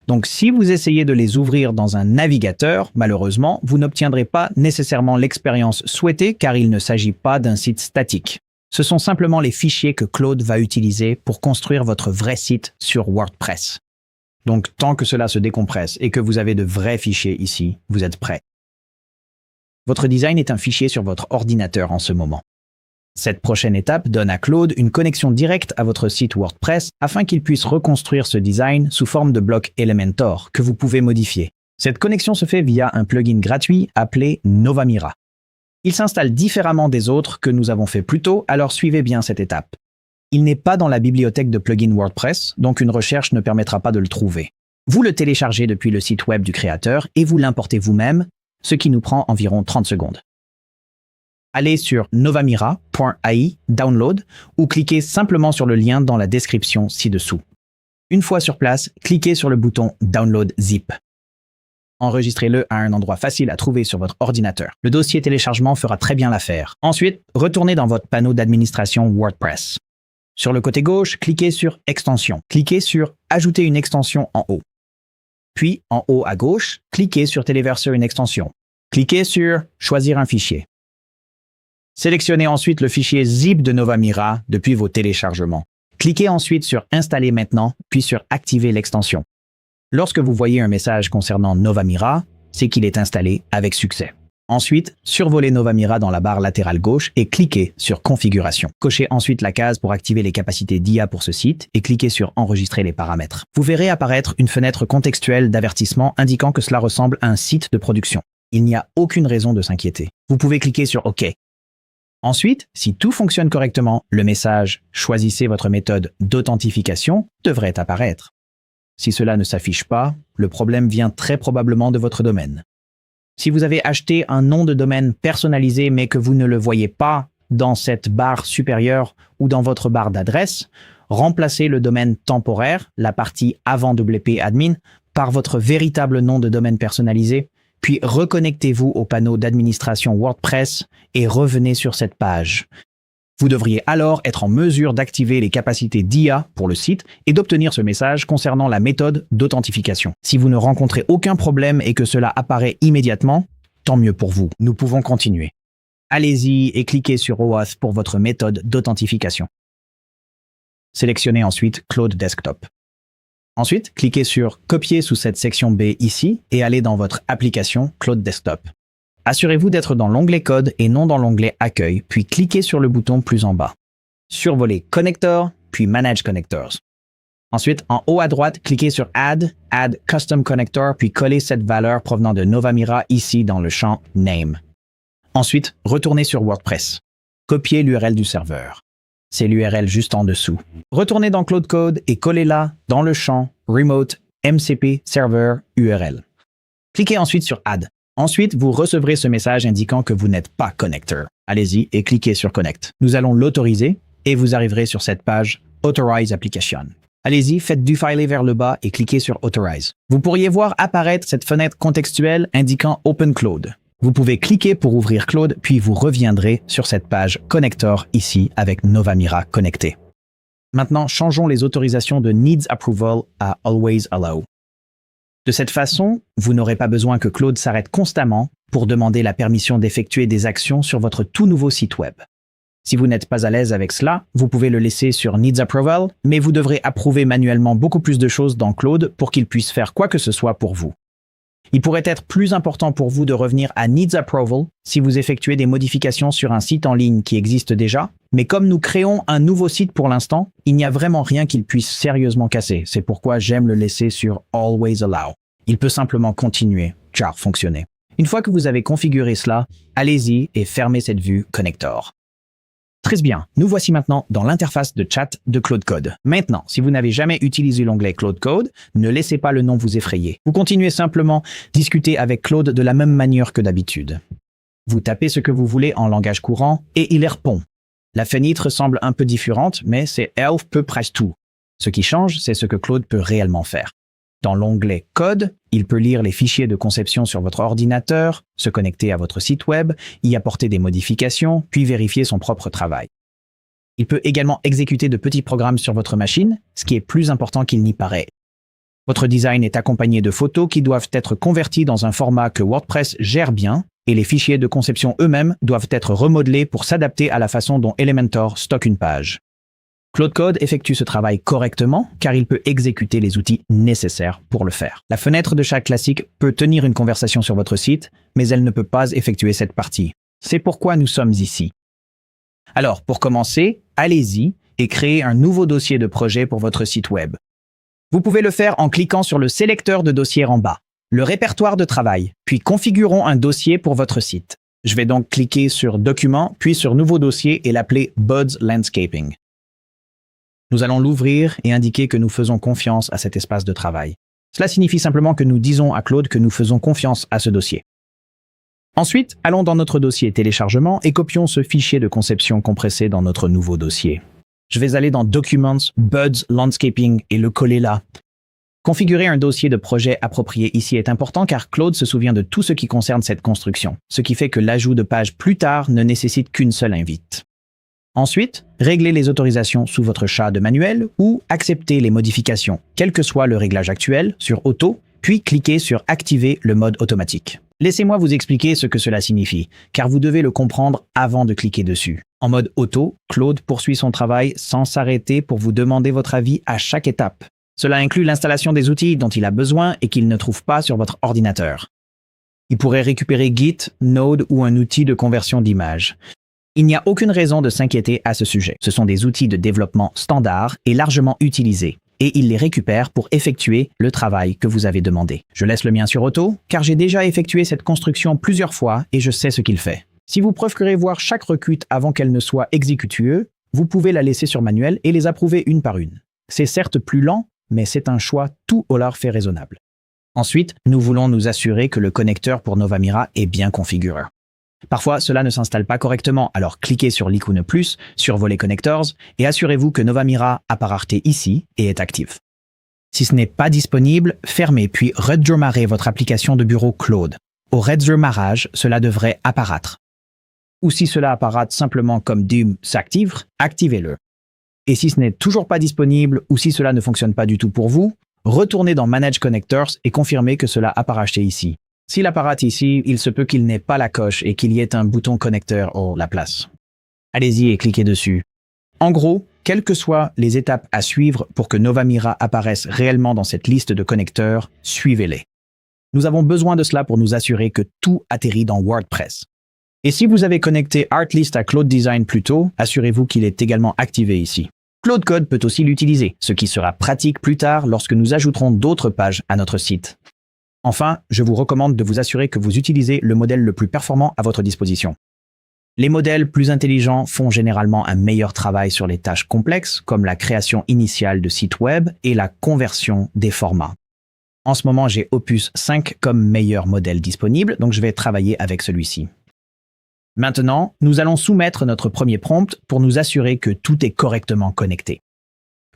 Donc, si vous essayez de les ouvrir dans un navigateur, malheureusement, vous n'obtiendrez pas nécessairement l'expérience souhaitée car il ne s'agit pas d'un site statique. Ce sont simplement les fichiers que Claude va utiliser pour construire votre vrai site sur WordPress. Donc, tant que cela se décompresse et que vous avez de vrais fichiers ici, vous êtes prêt. Votre design est un fichier sur votre ordinateur en ce moment. Cette prochaine étape donne à Claude une connexion directe à votre site WordPress afin qu'il puisse reconstruire ce design sous forme de bloc Elementor que vous pouvez modifier. Cette connexion se fait via un plugin gratuit appelé Novamira. Il s'installe différemment des autres que nous avons fait plus tôt, alors suivez bien cette étape. Il n'est pas dans la bibliothèque de plugins WordPress, donc une recherche ne permettra pas de le trouver. Vous le téléchargez depuis le site web du créateur et vous l'importez vous-même, ce qui nous prend environ 30 secondes. Allez sur novamira.ai download ou cliquez simplement sur le lien dans la description ci-dessous. Une fois sur place, cliquez sur le bouton Download Zip. Enregistrez-le à un endroit facile à trouver sur votre ordinateur. Le dossier téléchargement fera très bien l'affaire. Ensuite, retournez dans votre panneau d'administration WordPress. Sur le côté gauche, cliquez sur Extensions. Cliquez sur Ajouter une extension en haut. Puis, en haut à gauche, cliquez sur Téléverser une extension. Cliquez sur Choisir un fichier. Sélectionnez ensuite le fichier zip de Novamira depuis vos téléchargements. Cliquez ensuite sur Installer maintenant, puis sur Activer l'extension. Lorsque vous voyez un message concernant Novamira, c'est qu'il est installé avec succès. Ensuite, survolez Novamira dans la barre latérale gauche et cliquez sur Configuration. Cochez ensuite la case pour activer les capacités d'IA pour ce site et cliquez sur Enregistrer les paramètres. Vous verrez apparaître une fenêtre contextuelle d'avertissement indiquant que cela ressemble à un site de production. Il n'y a aucune raison de s'inquiéter. Vous pouvez cliquer sur OK. Ensuite, si tout fonctionne correctement, le message « Choisissez votre méthode d'authentification » devrait apparaître. Si cela ne s'affiche pas, le problème vient très probablement de votre domaine. Si vous avez acheté un nom de domaine personnalisé mais que vous ne le voyez pas dans cette barre supérieure ou dans votre barre d'adresse, remplacez le domaine temporaire, la partie avant WP Admin, par votre véritable nom de domaine personnalisé, puis reconnectez-vous au panneau d'administration WordPress et revenez sur cette page. Vous devriez alors être en mesure d'activer les capacités d'IA pour le site et d'obtenir ce message concernant la méthode d'authentification. Si vous ne rencontrez aucun problème et que cela apparaît immédiatement, tant mieux pour vous. Nous pouvons continuer. Allez-y et cliquez sur OAuth pour votre méthode d'authentification. Sélectionnez ensuite Claude Desktop. Ensuite, cliquez sur « Copier sous cette section B ici » et allez dans votre application Claude Desktop. Assurez-vous d'être dans l'onglet Code et non dans l'onglet Accueil, puis cliquez sur le bouton plus en bas. Survolez Connector, puis Manage Connectors. Ensuite, en haut à droite, cliquez sur Add Custom Connector, puis collez cette valeur provenant de Novamira ici dans le champ Name. Ensuite, retournez sur WordPress. Copiez l'URL du serveur. C'est l'URL juste en dessous. Retournez dans Claude Code et collez-la dans le champ Remote MCP Server URL. Cliquez ensuite sur Add. Ensuite, vous recevrez ce message indiquant que vous n'êtes pas connecteur. Allez-y et cliquez sur Connect. Nous allons l'autoriser et vous arriverez sur cette page Authorize Application. Allez-y, faites du filer vers le bas et cliquez sur Authorize. Vous pourriez voir apparaître cette fenêtre contextuelle indiquant Open Claude. Vous pouvez cliquer pour ouvrir Claude, puis vous reviendrez sur cette page Connector ici avec Nova Mira connecté. Maintenant, changeons les autorisations de Needs Approval à Always Allow. De cette façon, vous n'aurez pas besoin que Claude s'arrête constamment pour demander la permission d'effectuer des actions sur votre tout nouveau site web. Si vous n'êtes pas à l'aise avec cela, vous pouvez le laisser sur Needs Approval, mais vous devrez approuver manuellement beaucoup plus de choses dans Claude pour qu'il puisse faire quoi que ce soit pour vous. Il pourrait être plus important pour vous de revenir à Needs Approval si vous effectuez des modifications sur un site en ligne qui existe déjà, mais comme nous créons un nouveau site pour l'instant, il n'y a vraiment rien qu'il puisse sérieusement casser. C'est pourquoi j'aime le laisser sur Always Allow. Il peut simplement continuer, car fonctionner. Une fois que vous avez configuré cela, allez-y et fermez cette vue Connector. Très bien, nous voici maintenant dans l'interface de chat de Claude Code. Maintenant, si vous n'avez jamais utilisé l'onglet Claude Code, ne laissez pas le nom vous effrayer. Vous continuez simplement discuter avec Claude de la même manière que d'habitude. Vous tapez ce que vous voulez en langage courant et il répond. La fenêtre semble un peu différente, mais c'est Elf peut presque tout. Ce qui change, c'est ce que Claude peut réellement faire. Dans l'onglet Code, il peut lire les fichiers de conception sur votre ordinateur, se connecter à votre site web, y apporter des modifications, puis vérifier son propre travail. Il peut également exécuter de petits programmes sur votre machine, ce qui est plus important qu'il n'y paraît. Votre design est accompagné de photos qui doivent être converties dans un format que WordPress gère bien, et les fichiers de conception eux-mêmes doivent être remodelés pour s'adapter à la façon dont Elementor stocke une page. Claude Code effectue ce travail correctement car il peut exécuter les outils nécessaires pour le faire. La fenêtre de chat classique peut tenir une conversation sur votre site, mais elle ne peut pas effectuer cette partie. C'est pourquoi nous sommes ici. Alors, pour commencer, allez-y et créez un nouveau dossier de projet pour votre site web. Vous pouvez le faire en cliquant sur le sélecteur de dossier en bas, le répertoire de travail, puis configurons un dossier pour votre site. Je vais donc cliquer sur Document, puis sur Nouveau dossier et l'appeler Buds Landscaping. Nous allons l'ouvrir et indiquer que nous faisons confiance à cet espace de travail. Cela signifie simplement que nous disons à Claude que nous faisons confiance à ce dossier. Ensuite, allons dans notre dossier téléchargement et copions ce fichier de conception compressé dans notre nouveau dossier. Je vais aller dans Documents, Buds Landscaping et le coller là. Configurer un dossier de projet approprié ici est important car Claude se souvient de tout ce qui concerne cette construction, ce qui fait que l'ajout de pages plus tard ne nécessite qu'une seule invite. Ensuite, réglez les autorisations sous votre chat de manuel ou acceptez les modifications, quel que soit le réglage actuel, sur Auto, puis cliquez sur Activer le mode automatique. Laissez-moi vous expliquer ce que cela signifie, car vous devez le comprendre avant de cliquer dessus. En mode Auto, Claude poursuit son travail sans s'arrêter pour vous demander votre avis à chaque étape. Cela inclut l'installation des outils dont il a besoin et qu'il ne trouve pas sur votre ordinateur. Il pourrait récupérer Git, Node ou un outil de conversion d'image. Il n'y a aucune raison de s'inquiéter à ce sujet. Ce sont des outils de développement standards et largement utilisés, et il les récupère pour effectuer le travail que vous avez demandé. Je laisse le mien sur Auto, car j'ai déjà effectué cette construction plusieurs fois et je sais ce qu'il fait. Si vous préférez voir chaque requête avant qu'elle ne soit exécutueuse, vous pouvez la laisser sur manuel et les approuver une par une. C'est certes plus lent, mais c'est un choix tout au large fait raisonnable. Ensuite, nous voulons nous assurer que le connecteur pour Nova Mira est bien configuré. Parfois, cela ne s'installe pas correctement, alors cliquez sur l'icône plus, survolez Connectors et assurez-vous que Nova Mira apparaît ici et est actif. Si ce n'est pas disponible, fermez puis redémarrez votre application de bureau Claude. Au redémarrage, cela devrait apparaître. Ou si cela apparaît simplement comme DIM s'active, activez-le. Et si ce n'est toujours pas disponible ou si cela ne fonctionne pas du tout pour vous, retournez dans Manage Connectors et confirmez que cela apparaît ici. S'il apparaît ici, il se peut qu'il n'ait pas la coche et qu'il y ait un bouton connecteur à la place. Allez-y et cliquez dessus. En gros, quelles que soient les étapes à suivre pour que Nova Mira apparaisse réellement dans cette liste de connecteurs, suivez-les. Nous avons besoin de cela pour nous assurer que tout atterrit dans WordPress. Et si vous avez connecté Artlist à Claude Design plus tôt, assurez-vous qu'il est également activé ici. Claude Code peut aussi l'utiliser, ce qui sera pratique plus tard lorsque nous ajouterons d'autres pages à notre site. Enfin, je vous recommande de vous assurer que vous utilisez le modèle le plus performant à votre disposition. Les modèles plus intelligents font généralement un meilleur travail sur les tâches complexes, comme la création initiale de sites web et la conversion des formats. En ce moment, j'ai Opus 5 comme meilleur modèle disponible, donc je vais travailler avec celui-ci. Maintenant, nous allons soumettre notre premier prompt pour nous assurer que tout est correctement connecté.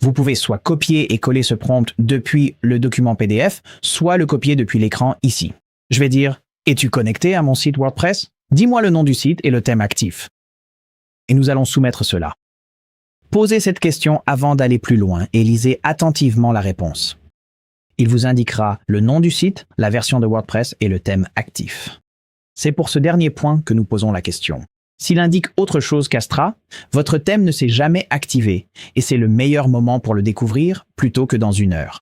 Vous pouvez soit copier et coller ce prompt depuis le document PDF, soit le copier depuis l'écran ici. Je vais dire « Es-tu connecté à mon site WordPress? Dis-moi le nom du site et le thème actif. » Et nous allons soumettre cela. Posez cette question avant d'aller plus loin et lisez attentivement la réponse. Il vous indiquera le nom du site, la version de WordPress et le thème actif. C'est pour ce dernier point que nous posons la question. S'il indique autre chose qu'Astra, votre thème ne s'est jamais activé et c'est le meilleur moment pour le découvrir plutôt que dans 1 heure.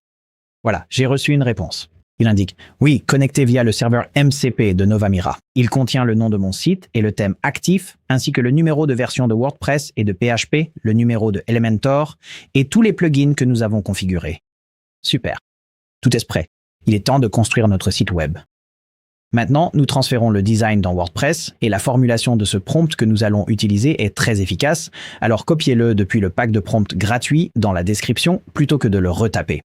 Voilà, j'ai reçu une réponse. Il indique « Oui, connecté via le serveur MCP de Novamira. Il contient le nom de mon site et le thème actif, ainsi que le numéro de version de WordPress et de PHP, le numéro de Elementor et tous les plugins que nous avons configurés. » Super. Tout est prêt. Il est temps de construire notre site web. Maintenant, nous transférons le design dans WordPress et la formulation de ce prompt que nous allons utiliser est très efficace, alors copiez-le depuis le pack de prompts gratuit dans la description plutôt que de le retaper.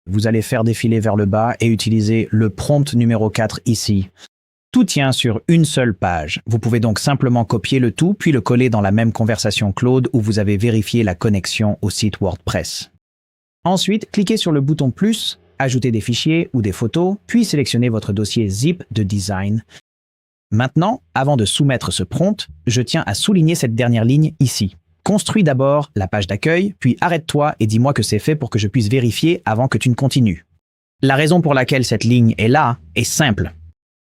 Vous allez faire défiler vers le bas et utiliser le prompt numéro 4 ici. Tout tient sur une seule page. Vous pouvez donc simplement copier le tout puis le coller dans la même conversation Claude où vous avez vérifié la connexion au site WordPress. Ensuite, cliquez sur le bouton plus, ajouter des fichiers ou des photos, puis sélectionnez votre dossier zip de design. Maintenant, avant de soumettre ce prompt, je tiens à souligner cette dernière ligne ici. Construis d'abord la page d'accueil, puis arrête-toi et dis-moi que c'est fait pour que je puisse vérifier avant que tu ne continues. La raison pour laquelle cette ligne est là est simple.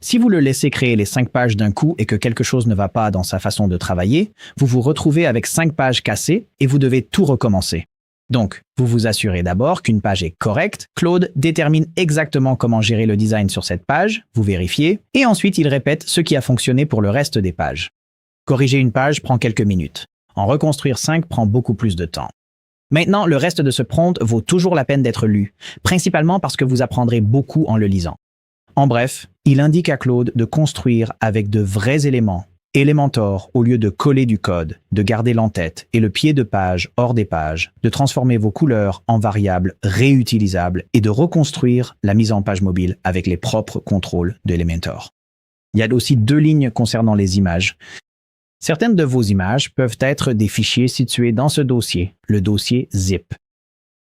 Si vous le laissez créer les 5 pages d'un coup et que quelque chose ne va pas dans sa façon de travailler, vous vous retrouvez avec 5 pages cassées et vous devez tout recommencer. Donc, vous vous assurez d'abord qu'une page est correcte, Claude détermine exactement comment gérer le design sur cette page, vous vérifiez, et ensuite il répète ce qui a fonctionné pour le reste des pages. Corriger une page prend quelques minutes. En reconstruire 5 prend beaucoup plus de temps. Maintenant, le reste de ce prompt vaut toujours la peine d'être lu, principalement parce que vous apprendrez beaucoup en le lisant. En bref, il indique à Claude de construire avec de vrais éléments, Elementor au lieu de coller du code, de garder l'entête et le pied de page hors des pages, de transformer vos couleurs en variables réutilisables et de reconstruire la mise en page mobile avec les propres contrôles de Elementor. Il y a aussi 2 lignes concernant les images. Certaines de vos images peuvent être des fichiers situés dans ce dossier, le dossier zip.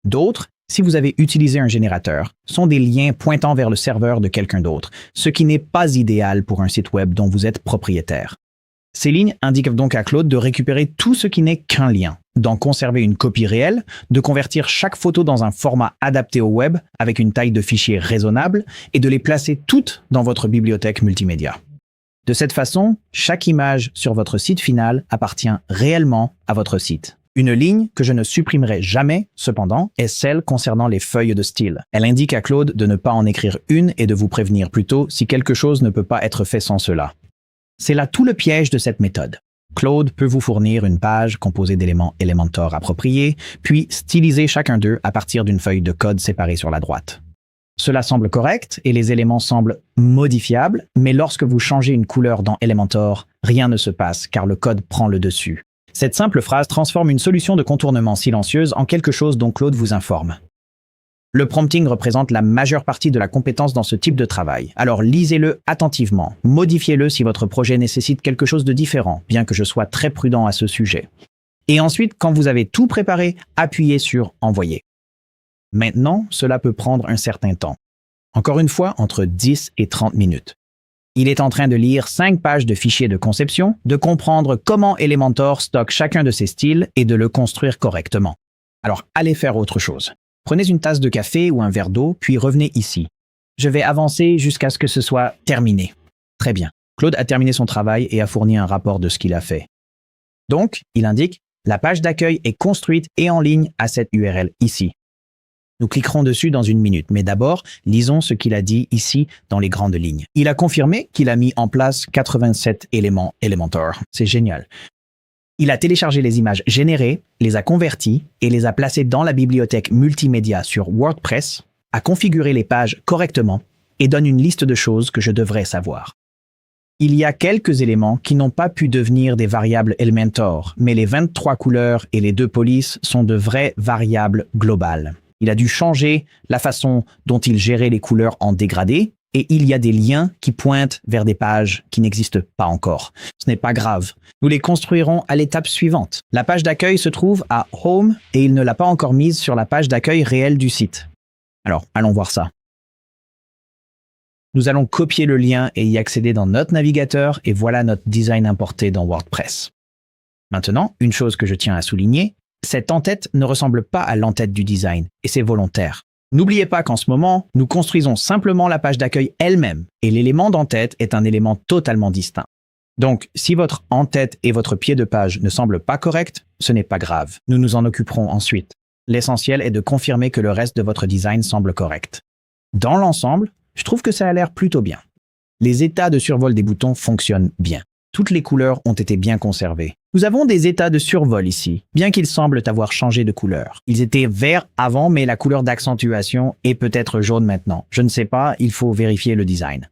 D'autres, si vous avez utilisé un générateur, sont des liens pointant vers le serveur de quelqu'un d'autre, ce qui n'est pas idéal pour un site web dont vous êtes propriétaire. Ces lignes indiquent donc à Claude de récupérer tout ce qui n'est qu'un lien, d'en conserver une copie réelle, de convertir chaque photo dans un format adapté au web avec une taille de fichier raisonnable et de les placer toutes dans votre bibliothèque multimédia. De cette façon, chaque image sur votre site final appartient réellement à votre site. Une ligne que je ne supprimerai jamais, cependant, est celle concernant les feuilles de style. Elle indique à Claude de ne pas en écrire une et de vous prévenir plus tôt si quelque chose ne peut pas être fait sans cela. C'est là tout le piège de cette méthode. Claude peut vous fournir une page composée d'éléments Elementor appropriés, puis styliser chacun d'eux à partir d'une feuille de code séparée sur la droite. Cela semble correct et les éléments semblent modifiables, mais lorsque vous changez une couleur dans Elementor, rien ne se passe car le code prend le dessus. Cette simple phrase transforme une solution de contournement silencieuse en quelque chose dont Claude vous informe. Le prompting représente la majeure partie de la compétence dans ce type de travail. Alors lisez-le attentivement, modifiez-le si votre projet nécessite quelque chose de différent, bien que je sois très prudent à ce sujet. Et ensuite, quand vous avez tout préparé, appuyez sur « Envoyer ». Maintenant, cela peut prendre un certain temps. Encore une fois, entre 10 et 30 minutes. Il est en train de lire 5 pages de fichiers de conception, de comprendre comment Elementor stocke chacun de ses styles et de le construire correctement. Alors, allez faire autre chose. Prenez une tasse de café ou un verre d'eau, puis revenez ici. Je vais avancer jusqu'à ce que ce soit terminé. Très bien. Claude a terminé son travail et a fourni un rapport de ce qu'il a fait. Donc, il indique « La page d'accueil est construite et en ligne à cette URL ici ». Nous cliquerons dessus dans 1 minute, mais d'abord, lisons ce qu'il a dit ici dans les grandes lignes. Il a confirmé qu'il a mis en place 87 éléments Elementor. C'est génial. Il a téléchargé les images générées, les a converties et les a placées dans la bibliothèque multimédia sur WordPress, a configuré les pages correctement et donne une liste de choses que je devrais savoir. Il y a quelques éléments qui n'ont pas pu devenir des variables Elementor, mais les 23 couleurs et les 2 polices sont de vraies variables globales. Il a dû changer la façon dont il gérait les couleurs en dégradé, et il y a des liens qui pointent vers des pages qui n'existent pas encore. Ce n'est pas grave. Nous les construirons à l'étape suivante. La page d'accueil se trouve à Home et il ne l'a pas encore mise sur la page d'accueil réelle du site. Alors, allons voir ça. Nous allons copier le lien et y accéder dans notre navigateur et voilà notre design importé dans WordPress. Maintenant, une chose que je tiens à souligner, cette en-tête ne ressemble pas à l'en-tête du design et c'est volontaire. N'oubliez pas qu'en ce moment, nous construisons simplement la page d'accueil elle-même et l'élément d'en-tête est un élément totalement distinct. Donc, si votre en-tête et votre pied de page ne semblent pas corrects, ce n'est pas grave. Nous nous en occuperons ensuite. L'essentiel est de confirmer que le reste de votre design semble correct. Dans l'ensemble, je trouve que ça a l'air plutôt bien. Les états de survol des boutons fonctionnent bien. Toutes les couleurs ont été bien conservées. Nous avons des états de survol ici, bien qu'ils semblent avoir changé de couleur. Ils étaient verts avant, mais la couleur d'accentuation est peut-être jaune maintenant. Je ne sais pas, il faut vérifier le design.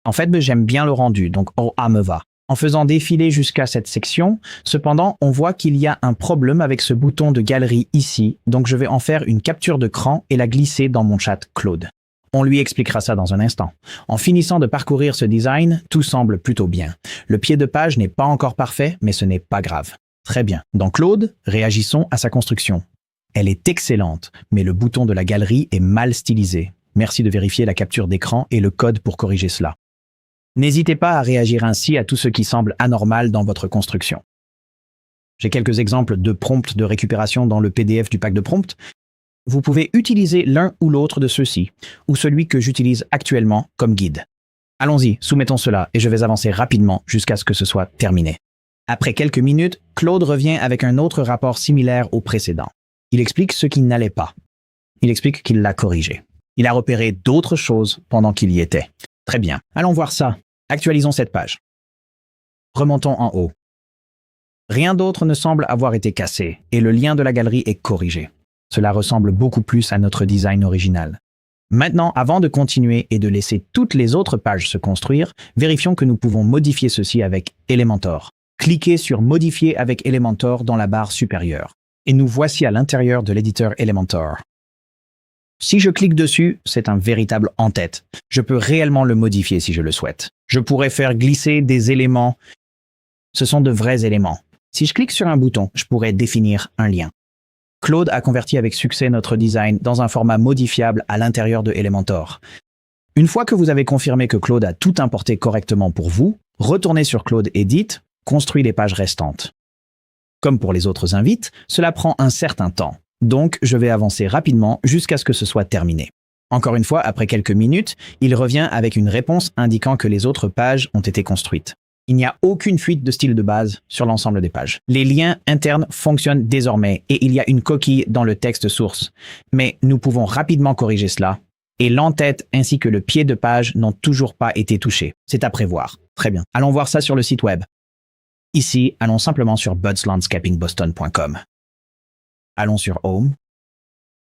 En fait, j'aime bien le rendu, donc OA me va. En faisant défiler jusqu'à cette section, cependant, on voit qu'il y a un problème avec ce bouton de galerie ici, donc je vais en faire une capture d'écran et la glisser dans mon chat Claude. On lui expliquera ça dans un instant. En finissant de parcourir ce design, tout semble plutôt bien. Le pied de page n'est pas encore parfait, mais ce n'est pas grave. Très bien. Dans Claude, réagissons à sa construction. Elle est excellente, mais le bouton de la galerie est mal stylisé. Merci de vérifier la capture d'écran et le code pour corriger cela. N'hésitez pas à réagir ainsi à tout ce qui semble anormal dans votre construction. J'ai quelques exemples de prompts de récupération dans le PDF du pack de prompts. Vous pouvez utiliser l'un ou l'autre de ceux-ci, ou celui que j'utilise actuellement comme guide. Allons-y, soumettons cela et je vais avancer rapidement jusqu'à ce que ce soit terminé. Après quelques minutes, Claude revient avec un autre rapport similaire au précédent. Il explique ce qui n'allait pas. Il explique qu'il l'a corrigé. Il a repéré d'autres choses pendant qu'il y était. Très bien, allons voir ça. Actualisons cette page. Remontons en haut. Rien d'autre ne semble avoir été cassé et le lien de la galerie est corrigé. Cela ressemble beaucoup plus à notre design original. Maintenant, avant de continuer et de laisser toutes les autres pages se construire, vérifions que nous pouvons modifier ceci avec Elementor. Cliquez sur Modifier avec Elementor dans la barre supérieure. Et nous voici à l'intérieur de l'éditeur Elementor. Si je clique dessus, c'est un véritable en-tête. Je peux réellement le modifier si je le souhaite. Je pourrais faire glisser des éléments. Ce sont de vrais éléments. Si je clique sur un bouton, je pourrais définir un lien. Claude a converti avec succès notre design dans un format modifiable à l'intérieur de Elementor. Une fois que vous avez confirmé que Claude a tout importé correctement pour vous, retournez sur Claude Edit, construis les pages restantes. Comme pour les autres invites, cela prend un certain temps. Donc, je vais avancer rapidement jusqu'à ce que ce soit terminé. Encore une fois, après quelques minutes, il revient avec une réponse indiquant que les autres pages ont été construites. Il n'y a aucune fuite de style de base sur l'ensemble des pages. Les liens internes fonctionnent désormais et il y a une coquille dans le texte source. Mais nous pouvons rapidement corriger cela. Et l'en-tête ainsi que le pied de page n'ont toujours pas été touchés. C'est à prévoir. Très bien. Allons voir ça sur le site web. Ici, allons simplement sur budslandscapingboston.com. Allons sur Home.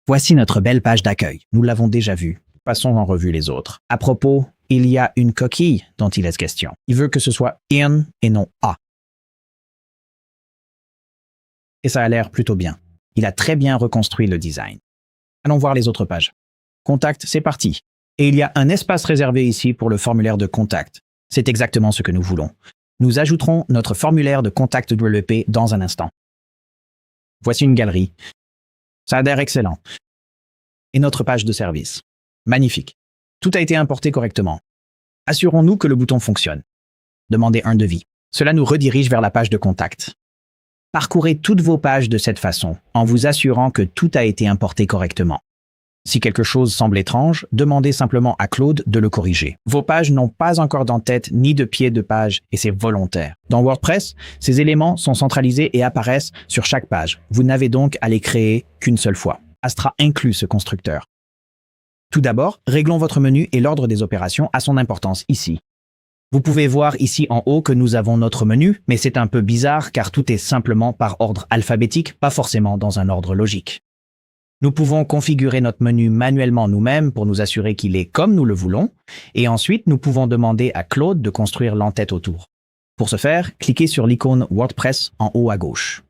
Voici notre belle page d'accueil. Nous l'avons déjà vue. Passons en revue les autres. À propos, il y a une coquille dont il est question. Il veut que ce soit in et non a. Et ça a l'air plutôt bien. Il a très bien reconstruit le design. Allons voir les autres pages. Contact, c'est parti. Et il y a un espace réservé ici pour le formulaire de contact. C'est exactement ce que nous voulons. Nous ajouterons notre formulaire de contact WP dans un instant. Voici une galerie. Ça a l'air excellent. Et notre page de service. Magnifique. Tout a été importé correctement. Assurons-nous que le bouton fonctionne. Demandez un devis. Cela nous redirige vers la page de contact. Parcourez toutes vos pages de cette façon, en vous assurant que tout a été importé correctement. Si quelque chose semble étrange, demandez simplement à Claude de le corriger. Vos pages n'ont pas encore d'en-tête ni de pied de page et c'est volontaire. Dans WordPress, ces éléments sont centralisés et apparaissent sur chaque page. Vous n'avez donc à les créer qu'une seule fois. Astra inclut ce constructeur. Tout d'abord, réglons votre menu et l'ordre des opérations a son importance ici. Vous pouvez voir ici en haut que nous avons notre menu, mais c'est un peu bizarre car tout est simplement par ordre alphabétique, pas forcément dans un ordre logique. Nous pouvons configurer notre menu manuellement nous-mêmes pour nous assurer qu'il est comme nous le voulons, et ensuite nous pouvons demander à Claude de construire l'en-tête autour. Pour ce faire, cliquez sur l'icône WordPress en haut à gauche.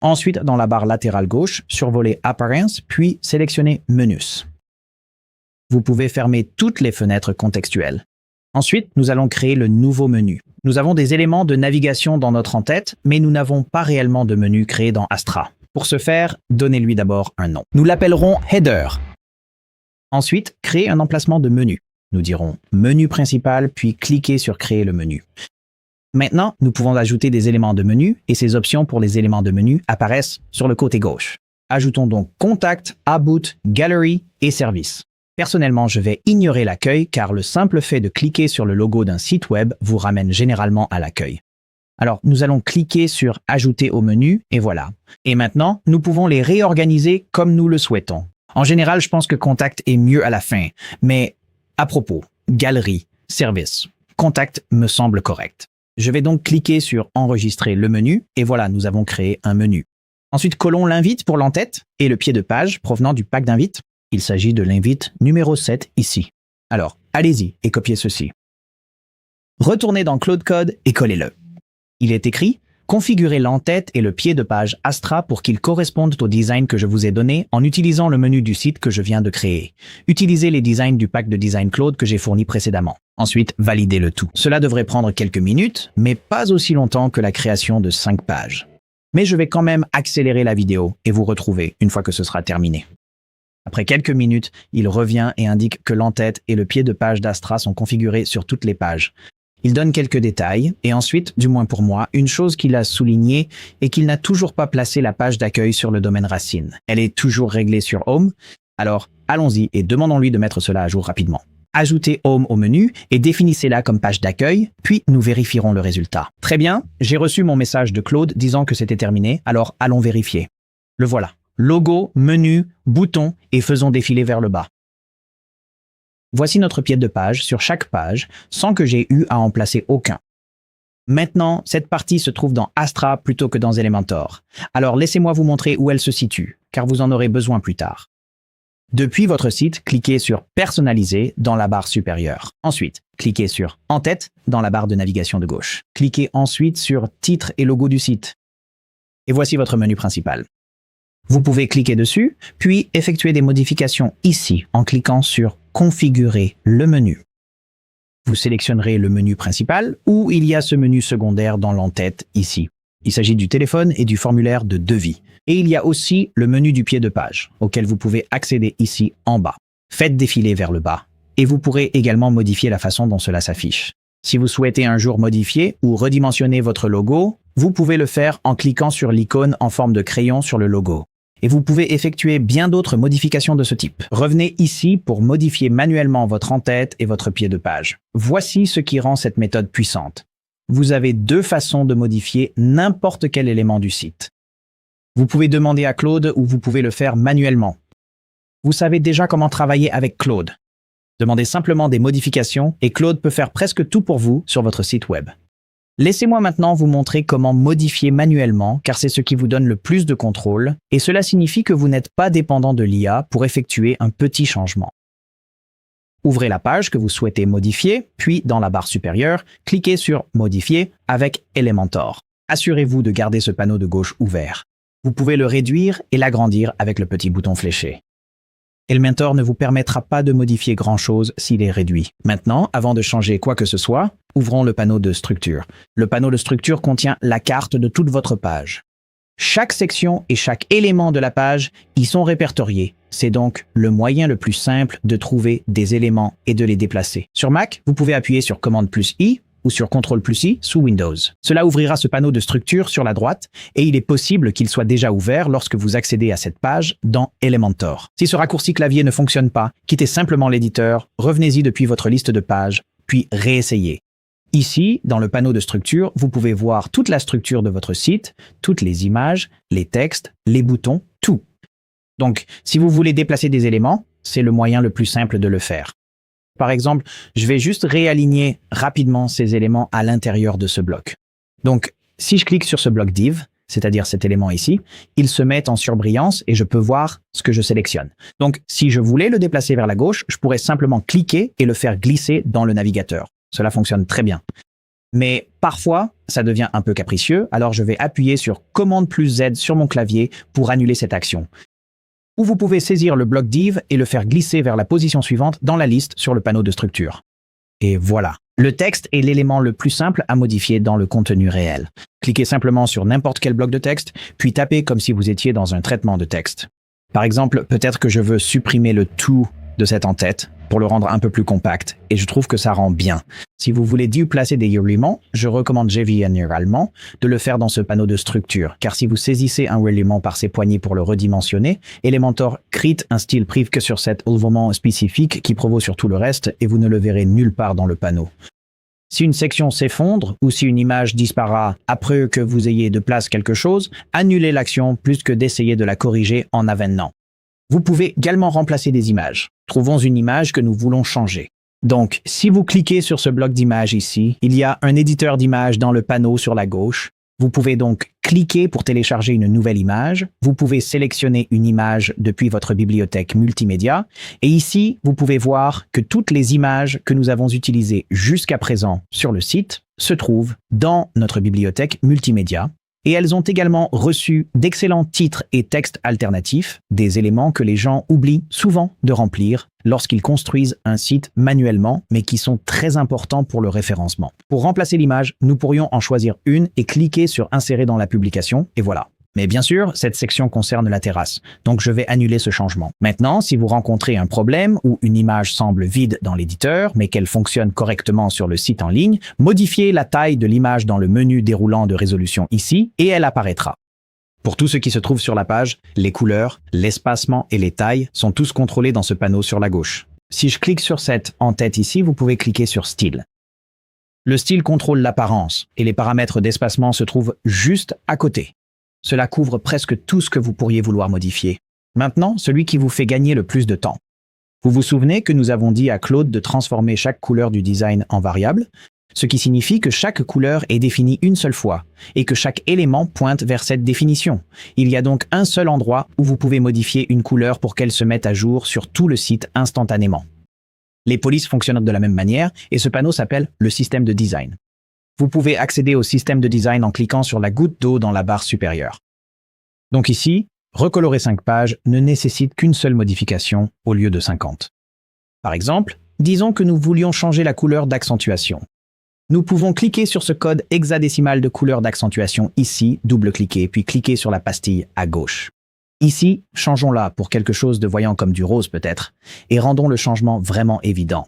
Ensuite, dans la barre latérale gauche, survolez Appearance, puis sélectionnez Menus. Vous pouvez fermer toutes les fenêtres contextuelles. Ensuite, nous allons créer le nouveau menu. Nous avons des éléments de navigation dans notre en-tête, mais nous n'avons pas réellement de menu créé dans Astra. Pour ce faire, donnez-lui d'abord un nom. Nous l'appellerons Header. Ensuite, créez un emplacement de menu. Nous dirons Menu principal, puis cliquez sur Créer le menu. Maintenant, nous pouvons ajouter des éléments de menu et ces options pour les éléments de menu apparaissent sur le côté gauche. Ajoutons donc Contact, About, Gallery et Service. Personnellement, je vais ignorer l'accueil car le simple fait de cliquer sur le logo d'un site web vous ramène généralement à l'accueil. Alors, nous allons cliquer sur Ajouter au menu et voilà. Et maintenant, nous pouvons les réorganiser comme nous le souhaitons. En général, je pense que Contact est mieux à la fin, mais à propos, Galerie, Service, Contact me semble correct. Je vais donc cliquer sur Enregistrer le menu et voilà, nous avons créé un menu. Ensuite, collons l'invite pour l'entête et le pied de page provenant du pack d'invites. Il s'agit de l'invite numéro 7 ici. Alors, allez-y et copiez ceci. Retournez dans Claude Code et collez-le. Il est écrit « Configurez l'entête et le pied de page Astra pour qu'ils correspondent au design que je vous ai donné en utilisant le menu du site que je viens de créer. Utilisez les designs du pack de design Claude que j'ai fourni précédemment. Ensuite, validez le tout. Cela devrait prendre quelques minutes, mais pas aussi longtemps que la création de 5 pages. Mais je vais quand même accélérer la vidéo et vous retrouver une fois que ce sera terminé. Après quelques minutes, il revient et indique que l'entête et le pied de page d'Astra sont configurés sur toutes les pages. Il donne quelques détails et ensuite, du moins pour moi, une chose qu'il a soulignée est qu'il n'a toujours pas placé la page d'accueil sur le domaine racine. Elle est toujours réglée sur Home. Alors, allons-y et demandons-lui de mettre cela à jour rapidement. Ajoutez Home au menu et définissez-la comme page d'accueil, puis nous vérifierons le résultat. Très bien, j'ai reçu mon message de Claude disant que c'était terminé, alors allons vérifier. Le voilà. Logo, menu, bouton et faisons défiler vers le bas. Voici notre pied de page sur chaque page sans que j'ai eu à en placer aucun. Maintenant, cette partie se trouve dans Astra plutôt que dans Elementor. Alors laissez-moi vous montrer où elle se situe, car vous en aurez besoin plus tard. Depuis votre site, cliquez sur Personnaliser dans la barre supérieure. Ensuite, cliquez sur En-tête dans la barre de navigation de gauche. Cliquez ensuite sur Titre et logo du site. Et voici votre menu principal. Vous pouvez cliquer dessus, puis effectuer des modifications ici en cliquant sur Configurer le menu. Vous sélectionnerez le menu principal ou il y a ce menu secondaire dans l'entête ici. Il s'agit du téléphone et du formulaire de devis. Et il y a aussi le menu du pied de page, auquel vous pouvez accéder ici en bas. Faites défiler vers le bas. Et vous pourrez également modifier la façon dont cela s'affiche. Si vous souhaitez un jour modifier ou redimensionner votre logo, vous pouvez le faire en cliquant sur l'icône en forme de crayon sur le logo. Et vous pouvez effectuer bien d'autres modifications de ce type. Revenez ici pour modifier manuellement votre en-tête et votre pied de page. Voici ce qui rend cette méthode puissante. Vous avez 2 façons de modifier n'importe quel élément du site. Vous pouvez demander à Claude ou vous pouvez le faire manuellement. Vous savez déjà comment travailler avec Claude. Demandez simplement des modifications et Claude peut faire presque tout pour vous sur votre site web. Laissez-moi maintenant vous montrer comment modifier manuellement, car c'est ce qui vous donne le plus de contrôle, et cela signifie que vous n'êtes pas dépendant de l'IA pour effectuer un petit changement. Ouvrez la page que vous souhaitez modifier, puis dans la barre supérieure, cliquez sur « Modifier » avec Elementor. Assurez-vous de garder ce panneau de gauche ouvert. Vous pouvez le réduire et l'agrandir avec le petit bouton fléché. Elementor ne vous permettra pas de modifier grand-chose s'il est réduit. Maintenant, avant de changer quoi que ce soit, ouvrons le panneau de structure. Le panneau de structure contient la carte de toute votre page. Chaque section et chaque élément de la page y sont répertoriés. C'est donc le moyen le plus simple de trouver des éléments et de les déplacer. Sur Mac, vous pouvez appuyer sur Commande plus I ou sur Ctrl plus I sous Windows. Cela ouvrira ce panneau de structure sur la droite et il est possible qu'il soit déjà ouvert lorsque vous accédez à cette page dans Elementor. Si ce raccourci clavier ne fonctionne pas, quittez simplement l'éditeur, revenez-y depuis votre liste de pages, puis réessayez. Ici, dans le panneau de structure, vous pouvez voir toute la structure de votre site, toutes les images, les textes, les boutons, tout. Donc, si vous voulez déplacer des éléments, c'est le moyen le plus simple de le faire. Par exemple, je vais juste réaligner rapidement ces éléments à l'intérieur de ce bloc. Donc, si je clique sur ce bloc div, c'est-à-dire cet élément ici, il se met en surbrillance et je peux voir ce que je sélectionne. Donc, si je voulais le déplacer vers la gauche, je pourrais simplement cliquer et le faire glisser dans le navigateur. Cela fonctionne très bien. Mais parfois, ça devient un peu capricieux, alors je vais appuyer sur Commande plus Z sur mon clavier pour annuler cette action. Ou vous pouvez saisir le bloc div et le faire glisser vers la position suivante dans la liste sur le panneau de structure. Et voilà. Le texte est l'élément le plus simple à modifier dans le contenu réel. Cliquez simplement sur n'importe quel bloc de texte, puis tapez comme si vous étiez dans un traitement de texte. Par exemple, peut-être que je veux supprimer le tout de cette en-tête pour le rendre un peu plus compact, et je trouve que ça rend bien. Si vous voulez duplacer des éléments, je recommande généralement de le faire dans ce panneau de structure, car si vous saisissez un élément par ses poignées pour le redimensionner, Elementor crée un style privé que sur cet élément spécifique qui prévaut sur tout le reste, et vous ne le verrez nulle part dans le panneau. Si une section s'effondre ou si une image disparaît après que vous ayez de place quelque chose, annulez l'action plus que d'essayer de la corriger en avenant. Vous pouvez également remplacer des images. Trouvons une image que nous voulons changer. Donc, si vous cliquez sur ce bloc d'image ici, il y a un éditeur d'images dans le panneau sur la gauche. Vous pouvez donc cliquer pour télécharger une nouvelle image. Vous pouvez sélectionner une image depuis votre bibliothèque multimédia. Et ici, vous pouvez voir que toutes les images que nous avons utilisées jusqu'à présent sur le site se trouvent dans notre bibliothèque multimédia. Et elles ont également reçu d'excellents titres et textes alternatifs, des éléments que les gens oublient souvent de remplir lorsqu'ils construisent un site manuellement, mais qui sont très importants pour le référencement. Pour remplacer l'image, nous pourrions en choisir une et cliquer sur « Insérer dans la publication » et voilà. Mais bien sûr, cette section concerne la terrasse, donc je vais annuler ce changement. Maintenant, si vous rencontrez un problème ou une image semble vide dans l'éditeur, mais qu'elle fonctionne correctement sur le site en ligne, modifiez la taille de l'image dans le menu déroulant de résolution ici et elle apparaîtra. Pour tout ce qui se trouve sur la page, les couleurs, l'espacement et les tailles sont tous contrôlés dans ce panneau sur la gauche. Si je clique sur cette en-tête ici, vous pouvez cliquer sur Style. Le style contrôle l'apparence et les paramètres d'espacement se trouvent juste à côté. Cela couvre presque tout ce que vous pourriez vouloir modifier. Maintenant, celui qui vous fait gagner le plus de temps. Vous vous souvenez que nous avons dit à Claude de transformer chaque couleur du design en variable, ce qui signifie que chaque couleur est définie une seule fois et que chaque élément pointe vers cette définition. Il y a donc un seul endroit où vous pouvez modifier une couleur pour qu'elle se mette à jour sur tout le site instantanément. Les polices fonctionnent de la même manière et ce panneau s'appelle le système de design. Vous pouvez accéder au système de design en cliquant sur la goutte d'eau dans la barre supérieure. Donc ici, recolorer 5 pages ne nécessite qu'une seule modification au lieu de 50. Par exemple, disons que nous voulions changer la couleur d'accentuation. Nous pouvons cliquer sur ce code hexadécimal de couleur d'accentuation ici, double-cliquer, puis cliquer sur la pastille à gauche. Ici, changeons-la pour quelque chose de voyant comme du rose peut-être, et rendons le changement vraiment évident.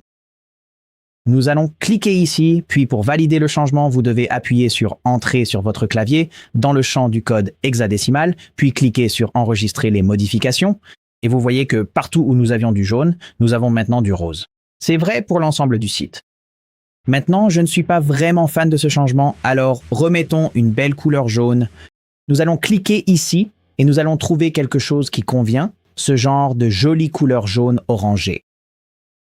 Nous allons cliquer ici, puis pour valider le changement, vous devez appuyer sur « Entrer » sur votre clavier dans le champ du code hexadécimal, puis cliquer sur « Enregistrer les modifications » et vous voyez que partout où nous avions du jaune, nous avons maintenant du rose. C'est vrai pour l'ensemble du site. Maintenant, je ne suis pas vraiment fan de ce changement, alors remettons une belle couleur jaune. Nous allons cliquer ici et nous allons trouver quelque chose qui convient, ce genre de jolie couleur jaune orangée.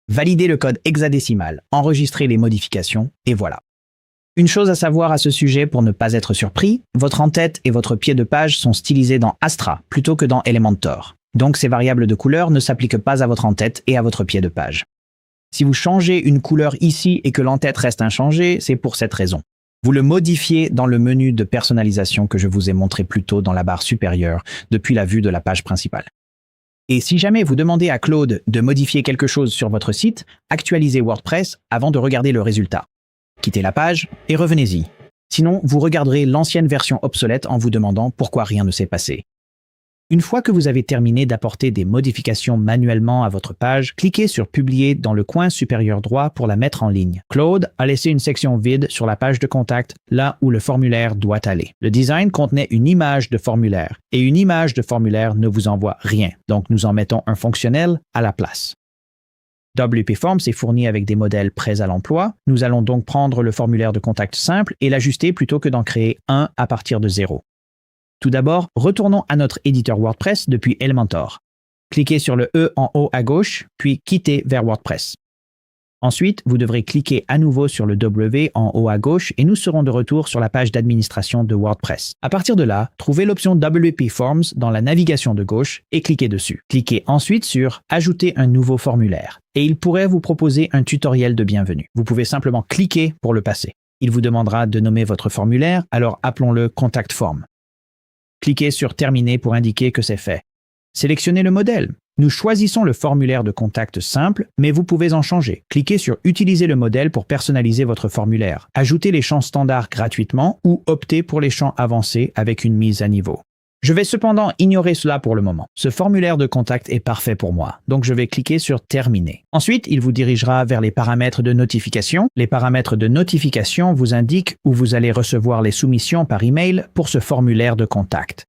Validez le code hexadécimal, enregistrez les modifications, et voilà. Une chose à savoir à ce sujet pour ne pas être surpris, votre en-tête et votre pied de page sont stylisés dans Astra plutôt que dans Elementor. Donc ces variables de couleur ne s'appliquent pas à votre en-tête et à votre pied de page. Si vous changez une couleur ici et que l'en-tête reste inchangée, c'est pour cette raison. Vous le modifiez dans le menu de personnalisation que je vous ai montré plus tôt dans la barre supérieure depuis la vue de la page principale. Et si jamais vous demandez à Claude de modifier quelque chose sur votre site, actualisez WordPress avant de regarder le résultat. Quittez la page et revenez-y. Sinon, vous regarderez l'ancienne version obsolète en vous demandant pourquoi rien ne s'est passé. Une fois que vous avez terminé d'apporter des modifications manuellement à votre page, cliquez sur « Publier » dans le coin supérieur droit pour la mettre en ligne. Claude a laissé une section vide sur la page de contact, là où le formulaire doit aller. Le design contenait une image de formulaire, et une image de formulaire ne vous envoie rien, donc nous en mettons un fonctionnel à la place. WP Forms est fourni avec des modèles prêts à l'emploi. Nous allons donc prendre le formulaire de contact simple et l'ajuster plutôt que d'en créer un à partir de zéro. Tout d'abord, retournons à notre éditeur WordPress depuis Elementor. Cliquez sur le E en haut à gauche, puis quittez vers WordPress. Ensuite, vous devrez cliquer à nouveau sur le W en haut à gauche et nous serons de retour sur la page d'administration de WordPress. À partir de là, trouvez l'option WP Forms dans la navigation de gauche et cliquez dessus. Cliquez ensuite sur « Ajouter un nouveau formulaire » et il pourrait vous proposer un tutoriel de bienvenue. Vous pouvez simplement cliquer pour le passer. Il vous demandera de nommer votre formulaire, alors appelons-le Contact Form. Cliquez sur « Terminer » pour indiquer que c'est fait. Sélectionnez le modèle. Nous choisissons le formulaire de contact simple, mais vous pouvez en changer. Cliquez sur « Utiliser le modèle pour personnaliser votre formulaire ». Ajoutez les champs standards gratuitement ou optez pour les champs avancés avec une mise à niveau. Je vais cependant ignorer cela pour le moment. Ce formulaire de contact est parfait pour moi, donc je vais cliquer sur « Terminer ». Ensuite, il vous dirigera vers les paramètres de notification. Les paramètres de notification vous indiquent où vous allez recevoir les soumissions par email pour ce formulaire de contact.